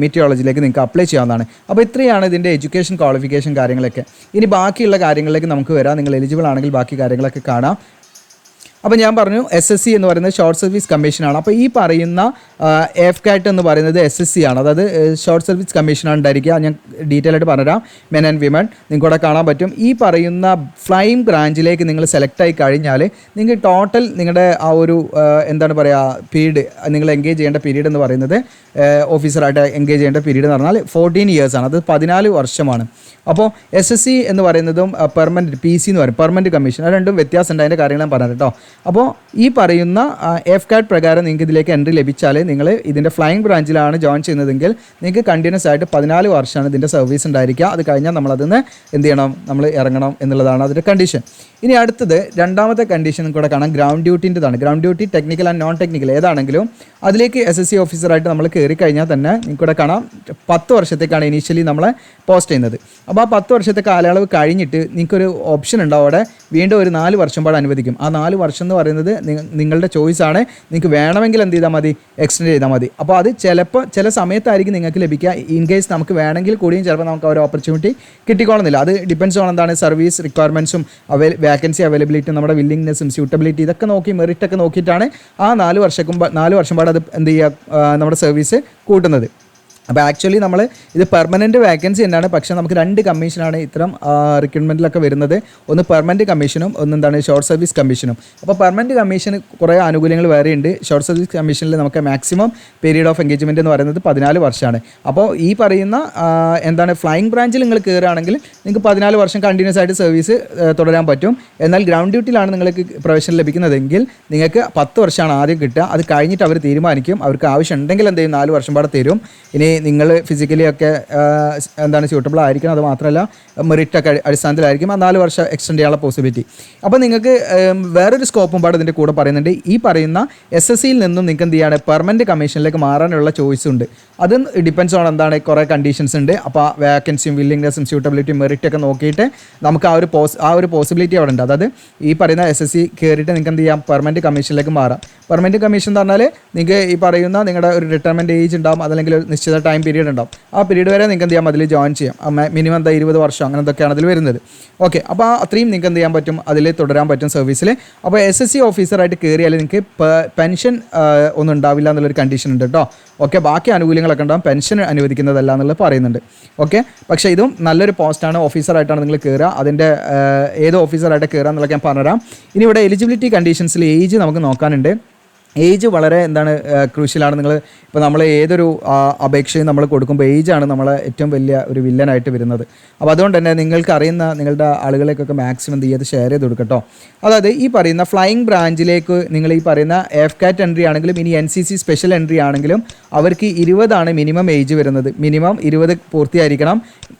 മെറ്റിയോളജിയിലേക്ക് നിങ്ങൾക്ക് അപ്ലൈ ചെയ്യാവുന്നതാണ്. അപ്പോൾ ഇത്രയാണ് ഇതിൻ്റെ എഡ്യൂക്കേഷൻ ക്വാളിഫിക്കേഷൻ കാര്യങ്ങളൊക്കെ. ഇനി ബാക്കിയുള്ള കാര്യങ്ങളിലേക്ക് നമുക്ക് വരാം. നിങ്ങൾ എലിജിബിൾ ആണെങ്കിൽ ബാക്കി കാര്യങ്ങളൊക്കെ കാണാം. അപ്പോൾ ഞാൻ പറഞ്ഞു SSC എന്ന് പറയുന്നത് ഷോർട്ട് സർവീസ് കമ്മീഷനാണ്. അപ്പോൾ ഈ പറയുന്ന FCAT എന്ന് പറയുന്നത് SSC ആണ്, അതായത് ഷോർട്ട് സർവീസ് കമ്മീഷനാണ് ഉണ്ടായിരിക്കുക. ഞാൻ ഡീറ്റെയിൽ ആയിട്ട് പറഞ്ഞുതരാം. മെൻ ആൻഡ് വിമൻ നിങ്ങൾക്ക് ഇവിടെ കാണാൻ പറ്റും. ഈ പറയുന്ന ഫ്ലൈയിങ് ബ്രാഞ്ചിലേക്ക് നിങ്ങൾ സെലക്ട് ആയി കഴിഞ്ഞാൽ നിങ്ങൾക്ക് ടോട്ടൽ നിങ്ങളുടെ ആ ഒരു എന്താണ് പറയുക പീരീഡ്, നിങ്ങൾ എൻഗേജ് ചെയ്യേണ്ട പീരീഡ് എന്ന് പറയുന്നത് ഓഫീസറായിട്ട് എൻഗേജ് ചെയ്യേണ്ട പീരീഡ് എന്ന് പറഞ്ഞാൽ 14 ഇയേഴ്സാണ്. അത് 14 വർഷമാണ്. അപ്പോൾ SSC എന്ന് പറയുന്നതും പെർമനൻറ്റ് PC എന്ന് പറയും, പെർമനൻറ്റ് കമ്മീഷൻ, അത് രണ്ടും വ്യത്യാസമുണ്ട്. അതിൻ്റെ കാര്യങ്ങൾ ഞാൻ പറഞ്ഞു കേട്ടോ. അപ്പോൾ ഈ പറയുന്ന FCAT പ്രകാരം നിങ്ങൾക്ക് ഇതിലേക്ക് എൻട്രി ലഭിച്ചാൽ നിങ്ങൾ ഇതിൻ്റെ ഫ്ലൈയിങ് ബ്രാഞ്ചിലാണ് ജോയിൻ ചെയ്യുന്നതെങ്കിൽ നിങ്ങൾക്ക് കണ്ടിന്യൂസ് ആയിട്ട് 14 വർഷമാണ് ഇതിൻ്റെ സർവീസ് ഉണ്ടായിരിക്കുക. അത് കഴിഞ്ഞാൽ നമ്മളതിന് എന്ത് ചെയ്യണം, നമ്മൾ ഇറങ്ങണം എന്നുള്ളതാണ് അതിൻ്റെ കണ്ടീഷൻ. ഇനി അടുത്തത് രണ്ടാമത്തെ കണ്ടീഷൻ കൂടെ കാണാം, ഗ്രൗണ്ട് ഡ്യൂട്ടിൻ്റെതാണ്. Ground duty technical and non technical ഏതാണെങ്കിലും അതിലേക്ക് SSC ഓഫീസറായിട്ട് നമ്മൾ കയറി കഴിഞ്ഞാൽ തന്നെ നിങ്ങൾക്കിവിടെ കാണാം 10 വർഷത്തേക്കാണ് ഇനീഷ്യലി നമ്മളെ പോസ്റ്റ് ചെയ്യുന്നത്. അപ്പോൾ ആ 10 വർഷത്തെ കാലയളവ് കഴിഞ്ഞിട്ട് നിങ്ങൾക്കൊരു ഓപ്ഷൻ ഉണ്ടാവും, അവിടെ വീണ്ടും ഒരു 4 വർഷം പാട് അനുവദിക്കും. ആ 4 വർഷം എന്ന് പറയുന്നത് നിങ്ങളുടെ ചോയ്സാണ്. നിങ്ങൾക്ക് വേണമെങ്കിൽ എന്ത് ചെയ്താൽ മതി, എക്സ്റ്റെൻഡ് ചെയ്താൽ മതി. അപ്പോൾ അത് ചിലപ്പോൾ ചില സമയത്തായിരിക്കും നിങ്ങൾക്ക് ലഭിക്കുക. ഇൻ കേസ് നമുക്ക് വേണമെങ്കിൽ കൂടിയും ചിലപ്പോൾ നമുക്ക് ആ ഒരു ഓപ്പർച്യൂണിറ്റി കിട്ടിക്കോളുന്നില്ല. അത് ഡിപ്പെൻഡ്സ് ഓൺ എന്താണ് സർവീസ് റിക്വയർമെൻറ്റ്സും വാക്കൻസി അവൈലബിലിറ്റി, നമ്മുടെ വില്ലിങ്നെസ്സും സ്യൂട്ടബിലിറ്റി ഇതൊക്കെ നോക്കി മെറിറ്റൊക്കെ നോക്കിയിട്ടാണ് ആ 4 വർഷം പാട് അത് എന്ത് ചെയ്യുക, നമ്മുടെ സർവീസ് കൂട്ടുന്നത്. അപ്പോൾ ആക്ച്വലി നമ്മൾ ഇത് പെർമനൻറ്റ് വേക്കൻസി തന്നെയാണ്. പക്ഷേ നമുക്ക് 2 കമ്മീഷനാണ് ഇത്തരം റിക്രൂട്ട്മെൻറ്റിലൊക്കെ വരുന്നത്. ഒന്ന് പെർമനൻറ്റ് കമ്മീഷനും ഒന്നെന്താണ് ഷോർട്ട് സർവീസ് കമ്മീഷനും. അപ്പോൾ പെർമനൻറ്റ് കമ്മീഷന് കുറേ ആനുകൂല്യങ്ങൾ വേറെ ഉണ്ട്. ഷോർട്ട് സർവീസ് കമ്മീഷനിൽ നമുക്ക് മാക്സിമം പീരീഡ് ഓഫ് എൻഗേജ്മെൻറ്റ് എന്ന് പറയുന്നത് 14 വർഷമാണ്. അപ്പോൾ ഈ പറയുന്ന എന്താണ് ഫ്ലൈയിങ് ബ്രാഞ്ചിൽ നിങ്ങൾ കയറുകയാണെങ്കിൽ നിങ്ങൾക്ക് 14 വർഷം കണ്ടിന്യൂസ് ആയിട്ട് സർവീസ് തുടരാൻ പറ്റും. എന്നാൽ ഗ്രൗണ്ട് ഡ്യൂട്ടിയിലാണ് നിങ്ങൾക്ക് പ്രൊഫഷൻ ലഭിക്കുന്നതെങ്കിൽ നിങ്ങൾക്ക് 10 വർഷമാണ് ആദ്യം കിട്ടുക. അത് കഴിഞ്ഞിട്ട് അവർ തീരുമാനിക്കും, അവർക്ക് ആവശ്യം ഉണ്ടെങ്കിൽ എന്ത് ചെയ്യും, 4 വർഷം പാടെ തരും. ഇനി നിങ്ങൾ ഫിസിക്കലി ഒക്കെ എന്താണ് സ്യൂട്ടബിൾ ആയിരിക്കണം. അത് മാത്രമല്ല മെറിറ്റൊക്കെ അടിസ്ഥാനത്തിലായിരിക്കും ആ 4 വർഷം എക്സ്റ്റെൻഡ് ചെയ്യാനുള്ള പോസിബിലിറ്റി. അപ്പോൾ നിങ്ങൾക്ക് വേറൊരു സ്കോപ്പും പാട് ഇതിൻ്റെ കൂടെ പറയുന്നുണ്ട്. ഈ പറയുന്ന SSCയിൽ നിന്നും നിങ്ങൾക്ക് എന്ത് ചെയ്യാണ്, പെർമനൻറ്റ് കമ്മീഷനിലേക്ക് മാറാനുള്ള ചോയ്സ് ഉണ്ട്. അത് ഡിപ്പെൻഡ്സ് ഓൺ എന്താണ് കുറേ കണ്ടീഷൻസ് ഉണ്ട്. അപ്പോൾ വാക്കൻസിയും വില്ലിങ്നെസ്സും സ്യൂട്ടബിലിറ്റിയും മെറിറ്റൊക്കെ നോക്കിയിട്ട് നമുക്ക് ആ ഒരു പോസിബിലിറ്റി അവിടെ ഉണ്ട്. അതായത് ഈ പറയുന്ന SSC കയറിയിട്ട് നിങ്ങൾക്ക് എന്ത് ചെയ്യാം, പെർമനൻറ്റ് കമ്മീഷനിലേക്ക് മാറാം. പെർമനൻറ്റ് കമ്മീഷൻ എന്ന് പറഞ്ഞാൽ നിങ്ങൾക്ക് ഈ പറയുന്ന നിങ്ങളുടെ ഒരു റിട്ടയർമെൻറ്റ് ഏജ് ഉണ്ടാവും, അതല്ലെങ്കിൽ ഒരു നിശ്ചിത ടൈം പീരീഡ് ഉണ്ടാവും. ആ പീരീഡ് വരെ നിങ്ങൾക്ക് എന്ത് ചെയ്യാം, അതിൽ ജോയിൻ ചെയ്യാം. മിനിമം 20 വർഷം അങ്ങനെ എന്തൊക്കെയാണ് അതിൽ വരുന്നത്. ഓക്കെ, അപ്പോൾ അത്രയും നിങ്ങൾക്ക് എന്ത് ചെയ്യാൻ പറ്റും, അതിൽ തുടരാൻ പറ്റും സർവീസിൽ. അപ്പോൾ SSC ഓഫീസറായിട്ട് കയറിയാൽ നിങ്ങൾക്ക് പെൻഷൻ ഒന്നും ഉണ്ടാവില്ല എന്നുള്ളൊരു കണ്ടീഷൻ ഉണ്ട് കേട്ടോ. ഓക്കെ, ബാക്കി ആനുകൂല്യങ്ങളൊക്കെ ഉണ്ടാകും, പെൻഷൻ അനുവദിക്കുന്നതല്ല എന്നുള്ളത് പറയുന്നുണ്ട്. ഓക്കെ, പക്ഷേ ഇതും നല്ലൊരു പോസ്റ്റാണ്. ഓഫീസറായിട്ടാണ് നിങ്ങൾ കയറുക. അതിൻ്റെ ഏത് ഓഫീസറായിട്ട് കയറുക എന്നുള്ളത് ഞാൻ പറഞ്ഞുതരാം. ഇനി ഇവിടെ എലിജിബിലിറ്റി കണ്ടീഷൻസിൽ ഏജ് നമുക്ക് നോക്കാനുണ്ട്. ഏജ് വളരെ എന്താണ് ക്രൂഷ്യലാണ്. ഇപ്പോൾ നമ്മൾ ഏതൊരു അപേക്ഷയും നമ്മൾ കൊടുക്കുമ്പോൾ ഏജാണ് നമ്മളെ ഏറ്റവും വലിയ ഒരു വില്ലനായിട്ട് വരുന്നത്. അപ്പോൾ അതുകൊണ്ട് തന്നെ നിങ്ങൾക്ക് അറിയുന്ന നിങ്ങളുടെ ആളുകളേക്കൊക്കെ മാക്സിമം എന്ത് ചെയ്ത് ഷെയർ ചെയ്ത് കൊടുക്കട്ടോ. അതായത് ഈ പറയുന്ന ഫ്ലൈയിങ് ബ്രാഞ്ചിലേക്ക് നിങ്ങൾ ഈ പറയുന്ന FCAT എൻട്രി ആണെങ്കിലും ഇനി NCC സ്പെഷ്യൽ എൻട്രി ആണെങ്കിലും അവർക്ക് 20 മിനിമം ഏജ് വരുന്നത്. മിനിമം 20 പൂർത്തിയായിരിക്കണം.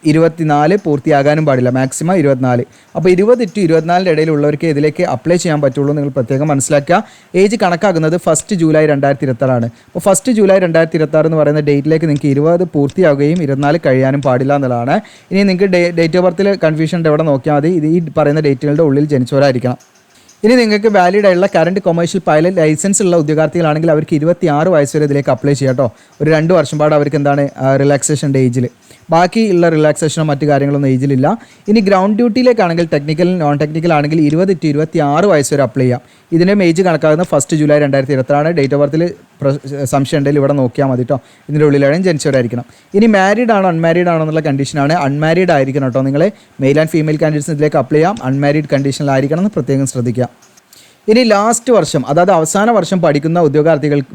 24 പൂർത്തിയാകാനും പാടില്ല, മാക്സിമം 24. അപ്പോൾ 20 to 24 ഇടയിലുള്ളവർക്ക് ഇതിലേക്ക് അപ്ലൈ ചെയ്യാൻ പറ്റുള്ളൂ. നിങ്ങൾ പ്രത്യേകം മനസ്സിലാക്കുക. ഏജ് കണക്കാക്കുന്നത് 1 ജൂലൈ 2026 ആണ്. അപ്പോൾ 1 ജൂലൈ 2026 എന്ന് പറയുന്ന ഡേറ്റിലേക്ക് നിങ്ങൾക്ക് 20 പൂർത്തിയാവുകയും 24 കഴിയാനും പാടില്ല എന്നുള്ളതാണ്. ഇനി നിങ്ങൾക്ക് ഡേറ്റ് ഓഫ് ബർത്തിൽ കൺഫ്യൂഷൻ എവിടെ നോക്കിയാൽ മതി, ഇത് ഈ പറയുന്ന ഡേറ്റുകളുടെ ഉള്ളിൽ ജനിച്ചവരായിരിക്കണം. ഇനി നിങ്ങൾക്ക് വാലിഡ് ആയിട്ടുള്ള കറണ്ട് കൊമേഴ്ഷ്യൽ പൈലറ്റ് ലൈസൻസ് ഉള്ള ഉദ്യോഗാർത്ഥികളാണെങ്കിൽ അവർക്ക് 26 വയസ്സ് വരെ ഇതിലേക്ക് അപ്ലൈ ചെയ്യാം കേട്ടോ. ഒരു 2 വർഷം പാട് അവർക്ക് എന്താണ് റിലാക്സേഷൻ ഏജിൽ, ബാക്കിയുള്ള റിലാക്സേഷനോ മറ്റു കാര്യങ്ങളൊന്നും ഏജിലില്ല. ഇനി ഗ്രൗണ്ട് ഡ്യൂട്ടിയിലേക്കാണെങ്കിൽ ടെക്നിക്കൽ നോൺ ടെക്നിക്കൽ ആണെങ്കിൽ 20 to 26 വയസ്സ് വരെ അപ്ലൈ ചെയ്യാം. ഇതിൻ്റെ ഏജ് കണക്കാകുന്നത് 1 ജൂലൈ 2026 ഡേറ്റ് ഓഫ് ബർത്തിൽ സംശയം ഉണ്ടെങ്കിൽ ഇവിടെ നോക്കിയാൽ മതി കേട്ടോ. ഇതിൻ്റെ ഉള്ളിലാണ് ജനിച്ചവരായിരിക്കണം. ഇനി മാരീഡ് ആണോ അൺമാരീഡ് ആണോ എന്നുള്ള കണ്ടീഷനാണ്. അൺമാരീഡ് ആയിരിക്കണം കേട്ടോ. നിങ്ങൾ മെയിൽ ആൻഡ് ഫീമെയിൽ കാൻഡിഡേറ്റ്സ് ഇതിലേക്ക് അപ്ലൈ ചെയ്യാം. അൺമാരീഡ് കണ്ടീഷനിലായിരിക്കണം എന്ന് പ്രത്യേകം ശ്രദ്ധിക്കുക. ഇനി ലാസ്റ്റ് വർഷം, അതായത് അവസാന വർഷം പഠിക്കുന്ന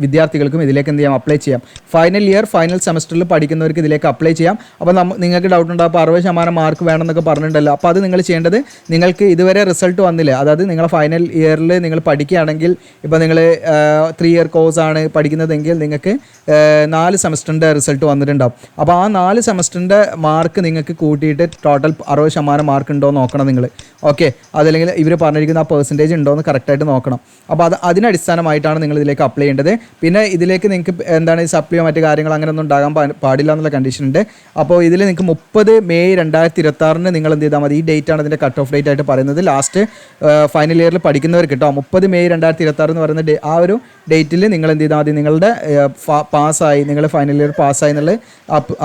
വിദ്യാർത്ഥികൾക്കും ഇതിലേക്ക് എന്ത് ചെയ്യാം, അപ്ലൈ ചെയ്യാം. ഫൈനൽ ഇയർ ഫൈനൽ സെമസ്റ്ററിൽ പഠിക്കുന്നവർക്ക് ഇതിലേക്ക് അപ്ലൈ ചെയ്യാം. അപ്പോൾ നിങ്ങൾക്ക് ഡൗട്ട് ഉണ്ടാകും, അപ്പോൾ 60% മാർക്ക് വേണമെന്നൊക്കെ പറഞ്ഞിട്ടുണ്ടല്ലോ. അപ്പോൾ അത് നിങ്ങൾ ചെയ്യേണ്ടത്, നിങ്ങൾക്ക് ഇതുവരെ റിസൾട്ട് വന്നില്ല, അതായത് നിങ്ങൾ ഫൈനൽ ഇയറിൽ നിങ്ങൾ പഠിക്കുകയാണെങ്കിൽ, ഇപ്പോൾ നിങ്ങൾ 3 ഇയർ കോഴ്സാണ് പഠിക്കുന്നതെങ്കിൽ നിങ്ങൾക്ക് 4 സെമസ്റ്ററിൻ്റെ റിസൾട്ട് വന്നിട്ടുണ്ടാവും. അപ്പോൾ ആ 4 സെമസ്റ്ററിൻ്റെ മാർക്ക് നിങ്ങൾക്ക് കൂട്ടിയിട്ട് ടോട്ടൽ 60% മാർക്ക് ഉണ്ടോ എന്ന് നോക്കണം നിങ്ങൾ. ഓക്കെ, അതല്ലെങ്കിൽ ഇവർ പറഞ്ഞിരിക്കുന്ന ആ പെർസെൻറ്റേജ് ഉണ്ടോ എന്ന് കറക്റ്റായിട്ട് നോക്കണം. അപ്പോൾ അതിനടിസ്ഥാനമായിട്ടാണ് നിങ്ങൾ ഇതിലേക്ക് അപ്ലൈ ചെയ്യേണ്ടത്. പിന്നെ ഇതിലേക്ക് നിങ്ങൾക്ക് എന്താണ് സപ്ലിയോ മറ്റു കാര്യങ്ങൾ അങ്ങനെയൊന്നും ഉണ്ടാകാൻ പാടില്ല എന്നുള്ള കണ്ടീഷൻ ഉണ്ട്. അപ്പോൾ ഇതിൽ നിങ്ങൾക്ക് 30 മെയ് 2026 നിങ്ങൾ എന്ത് ചെയ്താൽ മതി. ഈ ഡേറ്റ് ആണ് ഇതിൻ്റെ കട്ട് ഓഫ് ഡേറ്റ് ആയിട്ട് പറയുന്നത്. ലാസ്റ്റ് ഫൈനൽ ഇയറിൽ പഠിക്കുന്നവർക്ക് കേട്ടോ 30 മെയ് 2026 എന്ന് പറയുന്ന ആ ഒരു ഡേറ്റിൽ നിങ്ങൾ എന്ത് ചെയ്താൽ മതി, നിങ്ങളുടെ പാസ്സായി, നിങ്ങൾ ഫൈനൽ ഇയർ പാസ്സായി എന്നുള്ള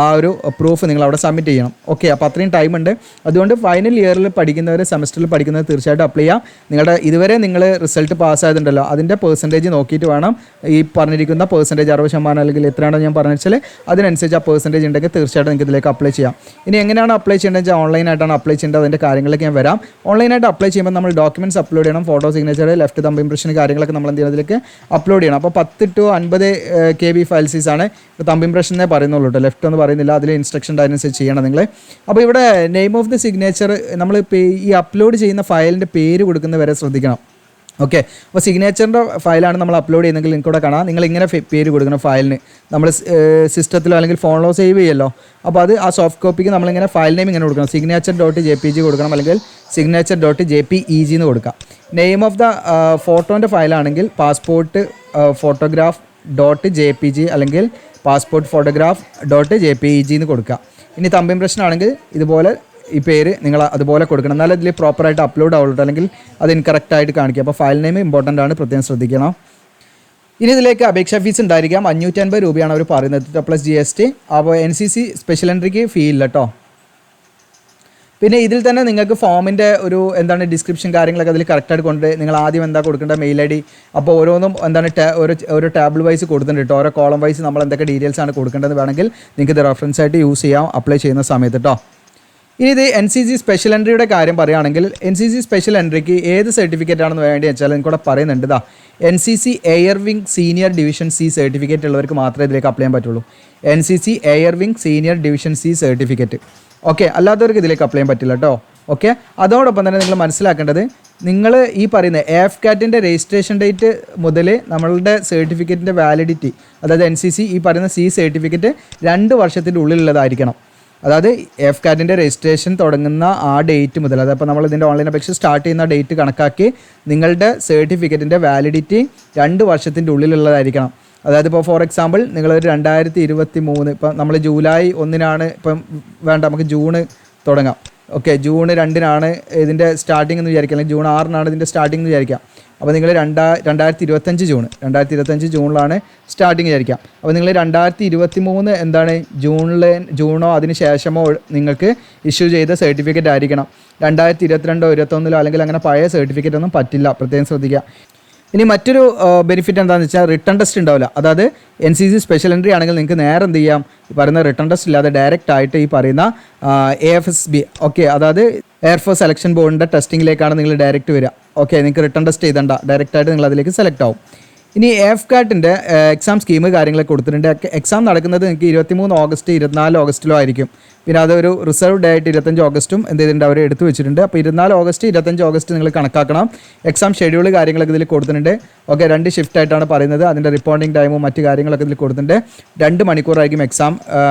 ആ ഒരു പ്രൂഫ് നിങ്ങൾ അവിടെ സബ്മിറ്റ് ചെയ്യണം. ഓക്കെ, അപ്പോൾ അത്രയും ടൈം ഉണ്ട്. അതുകൊണ്ട് ഫൈനൽ ഇയറിൽ പഠിക്കുന്നവർ, സെമസ്റ്ററിൽ പഠിക്കുന്നവർ തീർച്ചയായിട്ടും അപ്ലൈ ചെയ്യാം. നിങ്ങളുടെ ഇതുവരെ നിങ്ങൾ റിസൾട്ട് പാസ്സായതുണ്ടല്ലോ അതിൻ്റെ പെർസെൻറ്റേജ് നോക്കിയിട്ട് വേണം ഈ പറഞ്ഞിരിക്കുന്ന പെർസെൻറ്റേജ് 60% അല്ലെങ്കിൽ എത്രയാണോ ഞാൻ പറഞ്ഞാൽ അതിനനുസരിച്ച് ആ പെർസെൻറ്റേജ് ഉണ്ടെങ്കിൽ തീർച്ചയായിട്ടും നിങ്ങൾക്ക് ഇതിലേക്ക് അപ്ലൈ ചെയ്യാം. ഇനി എങ്ങനെയാണ് അപ്ലൈ ചെയ്യേണ്ടത് വെച്ചാൽ ഓൺലൈനായിട്ടാണ് അപ്ലൈ ചെയ്യേണ്ടത്. അതിൻ്റെ കാര്യങ്ങളിലേക്ക് ഞാൻ വരാം. ഓൺലൈനായിട്ട് അപ്ലൈ ചെയ്യുമ്പോൾ നമ്മൾ ഡോക്യുമെൻറ്റ്സ് അപ്ലോഡ് ചെയ്യണം. Photo, signature, left thumb impression കാര്യങ്ങളൊക്കെ നമ്മൾ എന്ത് ചെയ്യുന്നതിലേക്ക് അപ്ലോഡ് ചെയ്യണം. അപ്പോൾ 10 to 50 KB ഫയൽ സൈസാണ് തമ്പ് ഇംപ്രഷനെ പറയുന്നുള്ളൂ കേട്ടോ, ലെഫ്റ്റ് എന്ന് പറയുന്നില്ല. അതിൽ ഇൻസ്ട്രക്ഷൻ അതിനനുസരിച്ച് ചെയ്യണം നിങ്ങൾ. അപ്പോൾ ഇവിടെ നെയിം ഓഫ് ദി സിഗ്നേച്ചർ നമ്മൾ ഈ അപ്ലോഡ് ചെയ്യുന്ന ഫയലിൻ്റെ പേര് കൊടുക്കുന്ന വരെ ശ്രദ്ധിക്കണം. ഓക്കെ, അപ്പോൾ സിഗ്നേച്ചറിൻ്റെ ഫയലാണ് നമ്മൾ അപ്ലോഡ് ചെയ്യുന്നതെങ്കിൽ നിങ്ങൾക്ക് ഇവിടെ കാണാം. നിങ്ങൾ ഇങ്ങനെ പേര് കൊടുക്കണം ഫയലിന്. നമ്മൾ സിസ്റ്റത്തിലോ അല്ലെങ്കിൽ ഫോണിലോ സേവ് ചെയ്യുമല്ലോ. അപ്പോൾ അത് ആ സോഫ്റ്റ് കോപ്പിക്ക് നമ്മളിങ്ങനെ ഫയൽ നെയിം ഇങ്ങനെ കൊടുക്കണം. signature.jpg കൊടുക്കണം, അല്ലെങ്കിൽ signature.jpeg എന്ന് കൊടുക്കാം. നെയിം ഓഫ് ദ ഫോട്ടോൻ്റെ ഫയലാണെങ്കിൽ പാസ്പോർട്ട് ഫോട്ടോഗ്രാഫ് .jpg അല്ലെങ്കിൽ പാസ്പോർട്ട് ഫോട്ടോഗ്രാഫ് .jpeg എന്ന് കൊടുക്കുക. ഇനി തമ്പ് ഇംപ്രഷൻ ആണെങ്കിൽ ഇതുപോലെ ഈ പേര് നിങ്ങൾ അതുപോലെ കൊടുക്കണം, എന്നാലും ഇതിൽ പ്രോപ്പറായിട്ട് അപ്ലോഡ് ആവുള്ളൂ, അല്ലെങ്കിൽ അത് ഇൻകറക്റ്റായിട്ട് കാണിക്കുക. അപ്പോൾ ഫയൽ നെയിം ഇമ്പോർട്ടൻ്റ് ആണ്, പ്രത്യേകം ശ്രദ്ധിക്കണം. ഇനി ഇതിലേക്ക് അപേക്ഷാ ഫീസ് ഉണ്ടായിരിക്കാം. 550 രൂപയാണ് അവർ പറയുന്നത്, പ്ലസ് GST. അപ്പോൾ NCC സ്പെഷ്യൽ എൻട്രിക്ക് ഫീ ഇല്ല കേട്ടോ. പിന്നെ ഇതിൽ തന്നെ നിങ്ങൾക്ക് ഫോമിൻ്റെ ഒരു എന്താണ് ഡിസ്ക്രിപ്ഷൻ കാര്യങ്ങളൊക്കെ അതിൽ കറക്റ്റായിട്ട് കൊണ്ട് നിങ്ങൾ ആദ്യം എന്താ കൊടുക്കേണ്ട മെയിൽ ID, അപ്പോൾ ഓരോന്നും എന്താണ് ഒരു ടേബിൾ വൈസ് കൊടുത്തിട്ടുണ്ട് കേട്ടോ. ഓരോ കോളം വൈസ് നമ്മൾ എന്തൊക്കെ ഡീറ്റെയിൽസ് ആണ് കൊടുക്കേണ്ടത് വേണമെങ്കിൽ നിങ്ങൾക്ക് ഇത് റെഫറൻസ് ആയിട്ട് യൂസ് ചെയ്യാം അപ്ലൈ ചെയ്യുന്ന സമയത്ത് കേട്ടോ. ഇനി ഇത് NCC സ്പെഷ്യൽ എൻട്രിയുടെ കാര്യം പറയുകയാണെങ്കിൽ NCC സ്പെഷ്യൽ എൻട്രിക്ക് ഏത് സർട്ടിഫിക്കറ്റ് ആണെന്ന് വേണ്ടി വെച്ചാൽ എനിക്കൂടെ പറയുന്നുണ്ട്. ഇതാ NCC air wing senior division C certificate ഉള്ളവർക്ക് മാത്രമേ ഇതിലേക്ക് അപ്ലൈ ചെയ്യാൻ പറ്റുള്ളൂ. NCC air wing senior division C certificate. Okay, അല്ലാത്തവർക്ക് ഇതിലേക്ക് അപ്ലൈ ചെയ്യാൻ പറ്റില്ല കേട്ടോ. ഓക്കെ, അതോടൊപ്പം തന്നെ നിങ്ങൾ മനസ്സിലാക്കേണ്ടത്, നിങ്ങൾ ഈ പറയുന്ന AFCAT രജിസ്ട്രേഷൻ ഡേറ്റ് മുതൽ നമ്മളുടെ സർട്ടിഫിക്കറ്റിൻ്റെ വാലിഡിറ്റി, അതായത് NCC ഈ പറയുന്ന C സർട്ടിഫിക്കറ്റ് 2 വർഷത്തിൻ്റെ ഉള്ളിലുള്ളതായിരിക്കണം. അതായത് AFCAT രജിസ്ട്രേഷൻ തുടങ്ങുന്ന ആ ഡേറ്റ് മുതൽ, അതപ്പോൾ നമ്മൾ ഇതിൻ്റെ ഓൺലൈൻ അപേക്ഷ സ്റ്റാർട്ട് ചെയ്യുന്ന ഡേറ്റ് കണക്കാക്കി നിങ്ങളുടെ സർട്ടിഫിക്കറ്റിൻ്റെ വാലിഡിറ്റി 2 വർഷത്തിൻ്റെ ഉള്ളിലുള്ളതായിരിക്കണം. അതായത് ഇപ്പോൾ ഫോർ എക്സാമ്പിൾ നിങ്ങളൊരു 2023, ഇപ്പം നമ്മൾ ജൂലൈ 1 ഇപ്പം വേണ്ട, നമുക്ക് ജൂണ് തുടങ്ങാം. ഓക്കെ, ജൂൺ 2 ഇതിൻ്റെ സ്റ്റാർട്ടിംഗ് എന്ന് വിചാരിക്കാം, അല്ലെങ്കിൽ ജൂൺ 6 ഇതിൻ്റെ സ്റ്റാർട്ടിംഗ് എന്ന് വിചാരിക്കാം. അപ്പോൾ നിങ്ങൾ 2025 ജൂണിലാണ് സ്റ്റാർട്ടിങ് വിചാരിക്കാം. അപ്പോൾ നിങ്ങൾ 2023 എന്താണ് ജൂണോ അതിന് ശേഷമോ നിങ്ങൾക്ക് ഇഷ്യൂ ചെയ്ത സർട്ടിഫിക്കറ്റ് ആയിരിക്കണം. 2022 21 അല്ലെങ്കിൽ അങ്ങനെ പഴയ സർട്ടിഫിക്കറ്റ് ഒന്നും പറ്റില്ല, പ്രത്യേകം ശ്രദ്ധിക്കുക. ഇനി മറ്റൊരു ബെനിഫിറ്റ് എന്താണെന്ന് വെച്ചാൽ റിട്ടേൺ ടെസ്റ്റ് ഉണ്ടാവില്ല. അതായത് NCC സ്പെഷ്യൽ എൻട്രി ആണെങ്കിൽ നിങ്ങൾക്ക് നേരെ എന്ത് ചെയ്യാം, ഈ പറയുന്ന റിട്ടേൺ ടെസ്റ്റ് ഇല്ലാതെ ഡയറക്റ്റ് ആയിട്ട് ഈ പറയുന്ന AFSB, ഓക്കെ, അതായത് എയർഫോഴ്സ് സെലക്ഷൻ ബോർഡിൻ്റെ ടെസ്റ്റിങ്ങിലേക്കാണ് നിങ്ങൾ ഡയറക്റ്റ് വരിക. ഓക്കെ, നിങ്ങൾക്ക് റിട്ടേൺ ടെസ്റ്റ് ചെയ്തണ്ട, ഡയറക്റ്റായിട്ട് നിങ്ങൾ അതിലേക്ക് സെലക്ട് ആവും. ഇനി AFCAT എക്സാം സ്കീം കാര്യങ്ങളൊക്കെ കൊടുത്തിട്ടുണ്ട്. എക്സാം നടക്കുന്നത് നിങ്ങൾക്ക് 23 ഓഗസ്റ്റ് 24 ഓഗസ്റ്റിലോ ആയിരിക്കും. പിന്നെ അതൊരു റിസർവ് ഡേ ആയിട്ട് 25 ഓഗസ്റ്റും എന്ത് ചെയ്തിട്ടുണ്ട് അവർ എടുത്തു വെച്ചിട്ടുണ്ട്. അപ്പോൾ 24 ഓഗസ്റ്റ് 25 ഓഗസ്റ്റ് നിങ്ങൾ കണക്കാക്കണം. എക്സാം ഷെഡ്യൂൾ കാര്യങ്ങളൊക്കെ ഇതിൽ കൊടുത്തിട്ടുണ്ട്. ഓക്കെ, 2 ഷിഫ്റ്റ് ആയിട്ടാണ് പറയുന്നത്. അതിൻ്റെ റിപ്പോർട്ടിംഗ് ടൈമും മറ്റ് കാര്യങ്ങളൊക്കെ ഇതിൽ കൊടുത്തിട്ടുണ്ട്. 2 മണിക്കൂറായിരിക്കും എക്സാം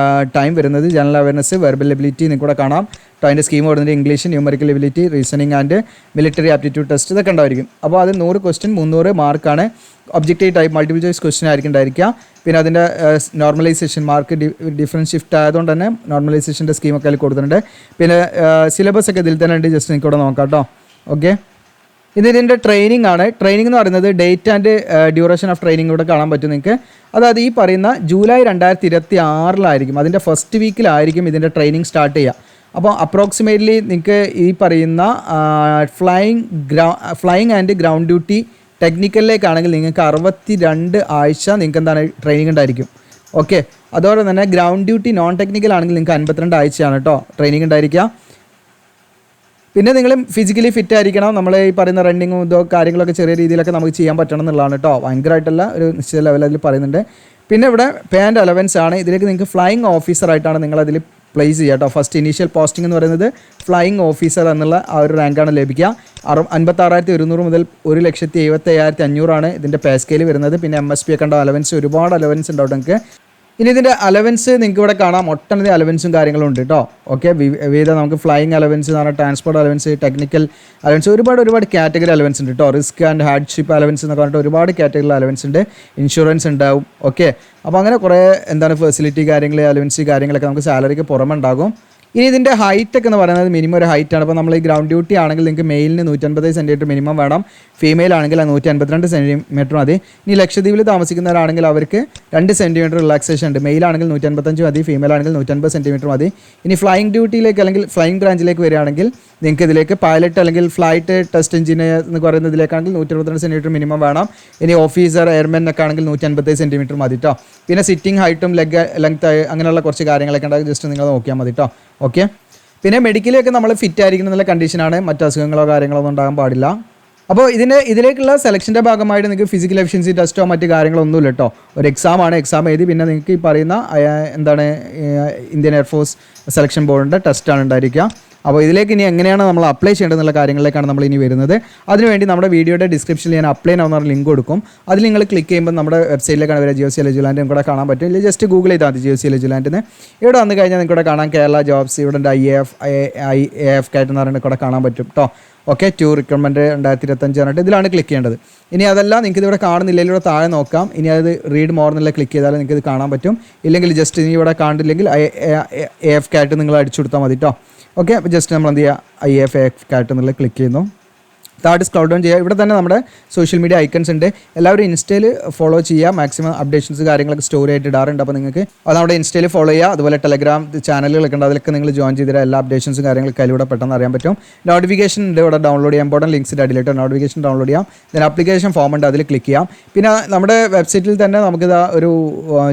ടൈം വരുന്നത്. ജനറൽ അവയർനെസ്, വെർബൽ എബിലിറ്റി നിങ്ങൾക്കൂടെ കാണാം. അതിൻ്റെ സ്കീം കൊടുത്തിട്ട് English, numerical ability, reasoning and military aptitude test ഇതൊക്കെ ഉണ്ടായിരിക്കും. അപ്പോൾ അത് 100 ക്വസ്റ്റ്യൻ 300 മാർക്കാണ്. Objective type multiple choice question ആയിരിക്കും ഉണ്ടായിരിക്കുക. പിന്നെ അതിൻ്റെ നോർമലൈസേഷൻ മാർക്ക് ഡിഫറൻറ്റ് ഷിഫ്റ്റ് ആയതുകൊണ്ട് തന്നെ നോർമലൈസേഷൻ്റെ സ്കീമൊക്കെ അതിൽ കൊടുത്തിട്ടുണ്ട്. പിന്നെ സിലബസ് ഒക്കെ ഇതിൽ തന്നെ ഉണ്ട്. ജസ്റ്റ് നിങ്ങൾക്ക് ഇവിടെ നോക്കാം കേട്ടോ. ഓക്കെ, ഇതിൻ്റെ ട്രെയിനിങ് ആണ്. ട്രെയിനിങ് എന്ന് പറയുന്നത് date and duration of training ഇവിടെ കാണാൻ പറ്റും നിങ്ങൾക്ക്. അതായത് ഈ പറയുന്ന ജൂലൈ 2026 അതിൻ്റെ ഫസ്റ്റ് വീക്കിലായിരിക്കും ഇതിൻ്റെ ട്രെയിനിങ് സ്റ്റാർട്ട് ചെയ്യുക. അപ്പോൾ അപ്രോക്സിമേറ്റ്ലി നിങ്ങൾക്ക് ഈ പറയുന്ന ഫ്ലൈയിങ് ആൻഡ് ഗ്രൗണ്ട് ഡ്യൂട്ടി ടെക്നിക്കലിലേക്കാണെങ്കിൽ നിങ്ങൾക്ക് 62 ആഴ്ച നിങ്ങൾക്ക് എന്താണ് ട്രെയിനിങ് ഉണ്ടായിരിക്കും. ഓക്കെ, അതോടെ തന്നെ ഗ്രൗണ്ട് ഡ്യൂട്ടി നോൺ ടെക്നിക്കൽ ആണെങ്കിൽ നിങ്ങൾക്ക് 52 ആഴ്ചയാണ് കേട്ടോ ട്രെയിനിങ് ഉണ്ടായിരിക്കുക. പിന്നെ നിങ്ങൾ ഫിസിക്കലി ഫിറ്റ് ആയിരിക്കണം. നമ്മൾ ഈ പറയുന്ന റണ്ണിങ്ങും ഇതോ കാര്യങ്ങളൊക്കെ ചെറിയ രീതിയിലൊക്കെ നമുക്ക് ചെയ്യാൻ പറ്റണം എന്നുള്ളതാണ് കേട്ടോ. ഭയങ്കരമായിട്ടല്ല, ഒരു നിശ്ചിത ലെവൽ അതിൽ പറയുന്നുണ്ട്. പിന്നെ ഇവിടെ പേ ആൻഡ് അലവൻസ് ആണ്. ഇതിലേക്ക് നിങ്ങൾക്ക് ഫ്ലൈയിങ് ഓഫീസറായിട്ടാണ് നിങ്ങളതിൽ പ്ലേസ് ചെയ്യുക കേട്ടോ. ഫസ്റ്റ് ഇനീഷ്യൽ പോസ്റ്റിംഗ് എന്ന് പറയുന്നത് ഫ്ലൈയിങ് ഓഫീസർ എന്നുള്ള ആ ഒരു റാങ്കാണ് ലഭിക്കുക. 56,100 മുതൽ 1,75,500 ആണ് ഇതിൻ്റെ പേ സ്കെയിൽ വരുന്നത്. പിന്നെ MSP ഒക്കെ ഉണ്ടാവും, അലവൻസ് ഒരുപാട് അലവൻസ് ഉണ്ടാവും നിങ്ങൾക്ക്. ഇനി ഇതിൻ്റെ അലവൻസ് നിങ്ങൾക്ക് ഇവിടെ കാണാം. ഒട്ടനവധി അലവൻസും കാര്യങ്ങളും ഉണ്ട് കേട്ടോ. ഓക്കെ, വിവിധ നമുക്ക് ഫ്ലൈയിങ് അലവൻസ് എന്ന് പറഞ്ഞാൽ ട്രാൻസ്പോർട്ട് അലവൻസ്, ടെക്നിക്കൽ അലവൻസ്, ഒരുപാട് കാറ്റഗറി അലവൻസ് ഉണ്ട് കേട്ടോ. റിസ്ക് ആൻഡ് ഹാർഡ്ഷിപ്പ് അലവൻസ് എന്നൊക്കെ പറഞ്ഞിട്ട് ഒരുപാട് കാറ്റഗറി അലവൻസ് ഉണ്ട്. ഇൻഷുറൻസ് ഉണ്ടാവും. ഓക്കെ, അപ്പോൾ അങ്ങനെ കുറേ ഫെസിലിറ്റി കാര്യങ്ങൾ, അലവൻസ് കാര്യങ്ങളൊക്കെ നമുക്ക് സാലറിക്ക് പുറമെ ഉണ്ടാകും. ഇനി ഇതിൻ്റെ ഹൈറ്റ് ഒക്കെ എന്ന് പറയുന്നത് മിനിമം ഒരു ഹൈറ്റാണ്. അപ്പോൾ നമ്മൾ ഈ ഗ്രൗണ്ട് ഡ്യൂട്ടി ആണെങ്കിൽ നിങ്ങൾക്ക് മെയിലിന് 150 സെൻറ്റിമീറ്റർ മിനിമം വേണം. ഫീമെയിൽ ആണെങ്കിൽ 152 സെൻറ്റിമീറ്റർ മതി. ഇനി ലക്ഷദ്വീപിൽ താമസിക്കുന്നവരാണെങ്കിൽ അവർക്ക് 2 സെൻറ്റിമീറ്റർ റിലാക്സേഷൻ ഉണ്ട്. മെയിൽ ആണെങ്കിൽ 155 മതി, ഫീമെയിൽ ആണെങ്കിൽ 150 സെൻറ്റിമീറ്റർ മതി. ഇനി ഫ്ലൈയിങ് ഡ്യൂട്ടിയിലേക്ക് അല്ലെങ്കിൽ ഫ്ലൈയിങ് ബ്രാഞ്ചിലേക്ക് വരികയാണെങ്കിൽ നിങ്ങൾക്ക് ഇതിലേക്ക് പൈലറ്റ് അല്ലെങ്കിൽ ഫ്ലൈറ്റ് ടെസ്റ്റ് എഞ്ചിനീയർ എന്ന് പറയുന്നതിലേക്കാണെങ്കിൽ 122 സെൻറ്റിമീറ്റർ മിനിമം വേണം. ഇനി ഓഫീസർ എയർമെൻ ഒക്കെ ആണെങ്കിൽ 150 സെൻറ്റിമീറ്റർ മതി കേട്ടോ. പിന്നെ സിറ്റിംഗ് ഹൈറ്റും ലെങ്ത് അങ്ങനെയുള്ള കുറച്ച് കാര്യങ്ങളൊക്കെ ഉണ്ടാകും. ജസ്റ്റ് നിങ്ങൾ നോക്കിയാൽ മതി കേട്ടോ. ഓക്കെ, പിന്നെ മെഡിക്കലൊക്കെ നമ്മൾ ഫിറ്റ് ആയിരിക്കണം എന്നുള്ള കണ്ടീഷനാണ്. മറ്റ് അസുഖങ്ങളോ കാര്യങ്ങളോ ഒന്നും ഉണ്ടാകാൻ പാടില്ല. അപ്പോൾ ഇതിലേക്കുള്ള സെലക്ഷൻ്റെ ഭാഗമായിട്ട് നിങ്ങൾക്ക് ഫിസിക്കൽ എഫിഷ്യൻസി ടെസ്റ്റോ മറ്റ് കാര്യങ്ങളോ ഒന്നുമില്ല കേട്ടോ. ഒരു എക്സാമാണ്. എക്സാം എഴുതി പിന്നെ നിങ്ങൾക്ക് ഈ പറയുന്ന ഇന്ത്യൻ എയർഫോഴ്സ് സെലക്ഷൻ ബോർഡിൻ്റെ ടെസ്റ്റാണ് ഉണ്ടായിരിക്കുക. അപ്പോൾ ഇതിലേക്ക് ഇനി എങ്ങനെയാണ് നമ്മൾ അപ്ലൈ ചെയ്യേണ്ടതെന്നുള്ള കാര്യങ്ങളിലേക്കാണ് നമ്മൾ ഇനി വരുന്നത്. അതിനുവേണ്ടി നമ്മുടെ വീഡിയോയുടെ ഡിസ്ക്രിപ്ഷനിൽ ഞാൻ അപ്ലൈ നൗ എന്ന് ലിങ്ക് കൊടുക്കും. അതിൽ നിങ്ങൾ ക്ലിക്ക് ചെയ്യുമ്പോൾ നമ്മുടെ വെബ്സൈറ്റിലേക്കാണ് വരിക. GOC എലിജിബിലിറ്റി കൂടെ കാണാൻ പറ്റും. ഇല്ലെങ്കിൽ ജസ്റ്റ് ഗൂഗിൾ ചെയ്താൽ മതി GOC എലിജിബിലിറ്റിന്ന്. ഇവിടെ വന്നു കഴിഞ്ഞാൽ നിങ്ങൾക്ക് കാണാം കേരള ജോബ്സ്. ഇവിടെ IAF കായിട്ട് എന്ന് പറയുന്നത് കൂടെ കാണാൻ പറ്റും കേട്ടോ. ഓക്കെ, 2 റിക്രൂട്ട്മെൻറ്റ് 2025 പറഞ്ഞിട്ട് ഇതിലാണ് ക്ലിക്ക് ചെയ്യേണ്ടത്. ഇനി അതല്ല നിങ്ങൾക്ക് ഇതിവിടെ കാണുന്നില്ലെങ്കിൽ ഇവിടെ താഴെ നോക്കാം. ഇനി അത് റീഡ് മോർ എന്നുള്ള ക്ലിക്ക് ചെയ്താൽ നിങ്ങൾക്ക് ഇത് കാണാൻ പറ്റും. ഇല്ലെങ്കിൽ ജസ്റ്റ് ഇനി ഇവിടെ കാണില്ലെങ്കിൽ AF കായിട്ട് നിങ്ങൾ അടിച്ചു കൊടുത്താൽ മതി കേട്ടോ. ഓക്കെ, അപ്പോൾ ജസ്റ്റ് നമ്മൾ എന്ത് ചെയ്യുക, IAF കായിട്ട് എന്നുള്ള ക്ലിക്ക് ചെയ്യുന്നു. താഴെ സ്ക്രോൾ ഡൗൺ ചെയ്യുക. ഇവിടെ തന്നെ നമ്മുടെ സോഷ്യൽ മീഡിയ ഐക്കൺസ് ഉണ്ട്. എല്ലാവരും ഇൻസ്റ്റയിൽ ഫോളോ ചെയ്യുക. മാക്സിമം അപ്ഡേഷൻസ് കാര്യങ്ങളൊക്കെ സ്റ്റോറി ആയിട്ട് ഇടാറുണ്ട്. അപ്പോൾ നിങ്ങൾക്ക് അത് നമ്മുടെ ഇൻസ്റ്റയിൽ ഫോളോ ചെയ്യുക. അതുപോലെ ടെലഗ്രാം ചാനലുകളൊക്കെ ഉണ്ട്, അതിലൊക്കെ നിങ്ങൾ ജോയിൻ ചെയ്തിട്ട് എല്ലാ അപ്ഡേഷൻസും കാര്യങ്ങളൊക്കെ അതിലൂടെ പെട്ടെന്ന് അറിയാൻ പറ്റും. നോട്ടിഫിക്കേഷൻ ഉണ്ട്, ഇവിടെ ഡൗൺലോഡ് ചെയ്യാം. ഇമ്പോർട്ടൻറ്റ് ലിങ്ക്സിൻ്റെ അടിയിലിട്ട് നോട്ടിഫിക്കേഷൻ ഡൗൺലോഡ് ചെയ്യാം. ദെൻ ആപ്ലിക്കേഷൻ ഫോം ഉണ്ട്, അതിൽ ക്ലിക്ക് ചെയ്യാം. പിന്നെ നമ്മുടെ വെബ്സൈറ്റിൽ തന്നെ നമുക്കിത് ഒരു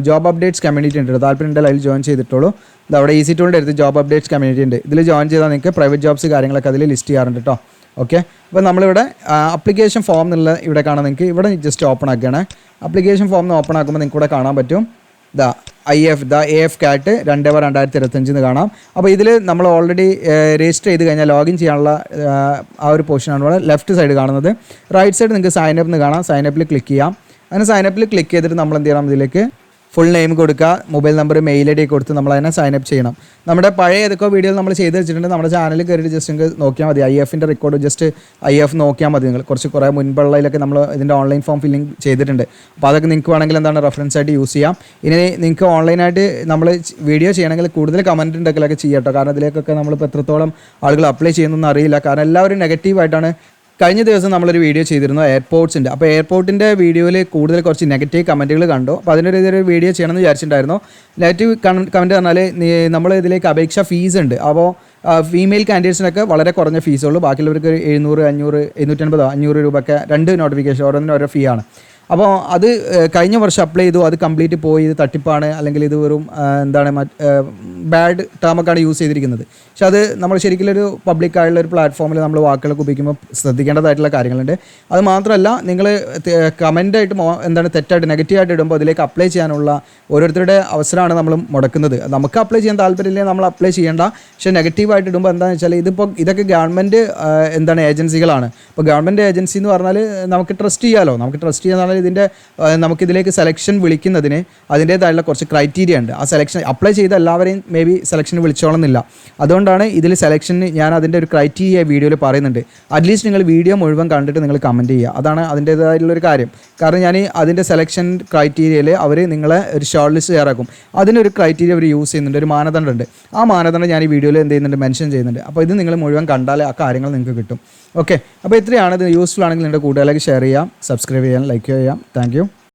ജോബ് അപ്ഡേറ്റ്സ് കമ്മ്യൂണിറ്റി ഉണ്ട്. താല്പര്യം ഉണ്ടെങ്കിൽ അതിൽ ജോയിൻ ചെയ്തിട്ടുള്ളൂ. ഇത് അവിടെ ഈസി ടൂളിൻ്റെ അടുത്ത് ജോബ് അപ്ഡേറ്റ്സ് കമ്മ്യൂണിറ്റി ഉണ്ട്. ഇതിൽ ജോയിൻ ചെയ്താൽ നിങ്ങൾക്ക് പ്രൈവറ്റ് ജോബ്സ് കാര്യങ്ങളൊക്കെ അതിൽ ലിസ്റ്റ് ചെയ്യാറുണ്ട് കേട്ടോ. ഓക്കെ, അപ്പോൾ നമ്മളിവിടെ ആപ്ലിക്കേഷൻ ഫോം എന്നുള്ള ഇവിടെ കാണാൻ നിങ്ങൾക്ക് ഇവിടെ ജസ്റ്റ് ഓപ്പൺ ആക്കുകയാണ്. ആപ്ലിക്കേഷൻ ഫോം ഓപ്പൺ ആക്കുമ്പോൾ നിങ്ങൾക്ക് ഇവിടെ കാണാൻ പറ്റും AF കാറ്റ് 2/2025 എന്ന് കാണാം. അപ്പോൾ ഇതിൽ നമ്മൾ ഓൾറെഡി രജിസ്റ്റർ ചെയ്ത് കഴിഞ്ഞാൽ ലോഗിൻ ചെയ്യാനുള്ള ആ ഒരു പോർഷനാണ് ഇവിടെ ലെഫ്റ്റ് സൈഡ് കാണുന്നത്. റൈറ്റ് സൈഡ് നിങ്ങൾക്ക് സൈനപ്പ് എന്ന് കാണാം. സൈനപ്പിൽ ക്ലിക്ക് ചെയ്യാം. അങ്ങനെ സൈനപ്പിൽ ക്ലിക്ക് ചെയ്തിട്ട് നമ്മൾ എന്ത് ചെയ്യണം, ഇതിലേക്ക് ഫുൾ നെയിം കൊടുക്കുക, മൊബൈൽ നമ്പർ, മെയിൽ ID കൊടുത്ത് നമ്മൾ അതിനെ സൈനപ്പ് ചെയ്യണം. നമ്മുടെ പഴയ ഏതൊക്കെ വീഡിയോ നമ്മൾ ചെയ്ത് വെച്ചിട്ടുണ്ട്. നമ്മുടെ ചാനലിൽ കയറിയിട്ട് ജസ്റ്റ് നിങ്ങൾക്ക് നോക്കിയാൽ മതി. IAFൻ്റെ റെക്കോർഡ് ജസ്റ്റ് IAF നോക്കിയാൽ മതി. നിങ്ങൾ കുറേ മുൻപുള്ളതിലൊക്കെ നമ്മൾ ഇതിൻ്റെ ഓൺലൈൻ ഫോം ഫില്ലിംഗ് ചെയ്തിട്ടുണ്ട്. അപ്പോൾ അതൊക്കെ നിങ്ങൾക്ക് വേണമെങ്കിൽ റെഫറൻസ് ആയിട്ട് യൂസ് ചെയ്യാം. ഇനി നിങ്ങൾക്ക് ഓൺലൈനായിട്ട് നമ്മൾ വീഡിയോ ചെയ്യണമെങ്കിൽ കൂടുതൽ കമൻറ്റ് ഉണ്ടെങ്കിലൊക്കെ ചെയ്യാം കേട്ടോ. കാരണം ഇതിലേക്കൊക്കെ നമ്മളിപ്പോൾ എത്രത്തോളം ആളുകൾ അപ്ലൈ ചെയ്യുന്നതെന്ന് അറിയില്ല. കാരണം എല്ലാവരും നെഗറ്റീവായിട്ടാണ്. കഴിഞ്ഞ ദിവസം നമ്മളൊരു വീഡിയോ ചെയ്തിരുന്നു എയർപോർട്ട്സിൻ്റെ. അപ്പോൾ എയർപോർട്ടിൻ്റെ വീഡിയോയിൽ കൂടുതൽ കുറച്ച് നെഗറ്റീവ് കമൻറ്റുകൾ കണ്ടു. അപ്പോൾ അതിനൊരു വീഡിയോ ചെയ്യണമെന്ന് വിചാരിച്ചിട്ടുണ്ടായിരുന്നു. നെഗറ്റീവ് കമൻറ്റ് പറഞ്ഞാൽ നമ്മൾ ഇതിലേക്ക് അപേക്ഷ ഫീസ് ഉണ്ട്. അപ്പോൾ ഫീമെയിൽ കാൻഡിഡേറ്റ്സിനൊക്കെ വളരെ കുറഞ്ഞ ഫീസുള്ളൂ. ബാക്കിയുള്ളവർക്ക് 700, 500, 750, 500 രൂപയൊക്കെ 2 നോട്ടിഫിക്കേഷൻ ഓരോന്നിനും ഓരോ ഫീ ആണ്. അപ്പോൾ അത് കഴിഞ്ഞ വർഷം അപ്ലൈ ചെയ്തു, അത് കംപ്ലീറ്റ് പോയി, ഇത് തട്ടിപ്പാണ് അല്ലെങ്കിൽ ഇത് വെറും എന്താണ് ബാഡ് ടേമൊക്കെയാണ് യൂസ് ചെയ്തിരിക്കുന്നത്. പക്ഷെ അത് നമ്മൾ ശരിക്കും ഒരു പബ്ലിക്കായുള്ള ഒരു പ്ലാറ്റ്ഫോമിൽ നമ്മൾ വാക്കുകളൊക്കെ ഉപയോഗിക്കുമ്പോൾ ശ്രദ്ധിക്കേണ്ടതായിട്ടുള്ള കാര്യങ്ങളുണ്ട്. അത് മാത്രമല്ല, നിങ്ങൾ കമൻ്റായിട്ട് എന്താണ് തെറ്റായിട്ട് നെഗറ്റീവായിട്ട് ഇടുമ്പോൾ അതിലേക്ക് അപ്ലൈ ചെയ്യാനുള്ള ഓരോരുത്തരുടെ അവസരമാണ് നമ്മൾ മുടക്കുന്നത്. നമുക്ക് അപ്ലൈ ചെയ്യാൻ താല്പര്യമില്ലെങ്കിൽ നമ്മൾ അപ്ലൈ ചെയ്യേണ്ട. പക്ഷേ നെഗറ്റീവായിട്ട് ഇടുമ്പോൾ എന്താണെന്ന് വെച്ചാൽ ഇതൊക്കെ ഗവൺമെൻറ് എന്താണ് ഏജൻസികളാണ്. ഇപ്പോൾ ഗവൺമെൻറ് ഏജൻസി എന്ന് പറഞ്ഞാൽ നമുക്ക് ട്രസ്റ്റ് ചെയ്യാമല്ലോ. നമുക്ക് ട്രസ്റ്റ് ചെയ്യാന്ന് പറഞ്ഞാൽ നമുക്കിതിലേക്ക് സെലക്ഷൻ വിളിക്കുന്നതിന് അതിൻ്റേതായുള്ള കുറച്ച് ക്രൈറ്റീരിയ ഉണ്ട്. ആ സെലക്ഷൻ അപ്ലൈ ചെയ്ത എല്ലാവരെയും മേ ബി സെലക്ഷന് വിളിച്ചോളുന്നില്ല. അതുകൊണ്ടാണ് ഇതിൽ സെലക്ഷന് ഞാൻ അതിൻ്റെ ഒരു ക്രൈറ്റീരിയ വീഡിയോയിൽ പറയുന്നുണ്ട്. അറ്റ്ലീസ്റ്റ് നിങ്ങൾ വീഡിയോ മുഴുവൻ കണ്ടിട്ട് നിങ്ങൾ കമൻറ്റ് ചെയ്യുക. അതാണ് അതിൻ്റേതായിട്ടുള്ളൊരു കാര്യം. കാരണം ഞാൻ അതിൻ്റെ സെലക്ഷൻ ക്രൈറ്റീരിയയിൽ അവർ നിങ്ങളെ ഒരു ഷോർട്ട് ലിസ്റ്റ് തയ്യാറാക്കും. അതിനൊരു ക്രൈറ്റീരിയ അവർ യൂസ് ചെയ്യുന്നുണ്ട്, ഒരു മാനദണ്ഡമുണ്ട്. ആ മാനദണ്ഡം ഞാൻ ഈ വീഡിയോയിൽ എന്ത് ചെയ്യുന്നുണ്ട്, മെൻഷൻ ചെയ്യുന്നുണ്ട്. അപ്പോൾ ഇത് നിങ്ങൾ മുഴുവൻ കണ്ടാലേ ആ കാര്യങ്ങൾ നിങ്ങൾക്ക് കിട്ടും. ഓക്കെ, അപ്പോൾ ഇത്രയാണ്. ഇത് യൂസ്ഫുൾ ആണെങ്കിൽ നിങ്ങളുടെ കൂട്ടുകാരിലേക്ക് ഷെയർ ചെയ്യാം, സബ്സ്ക്രൈബ് ചെയ്യാം, ലൈക്ക് ചെയ്യാം. Thank you.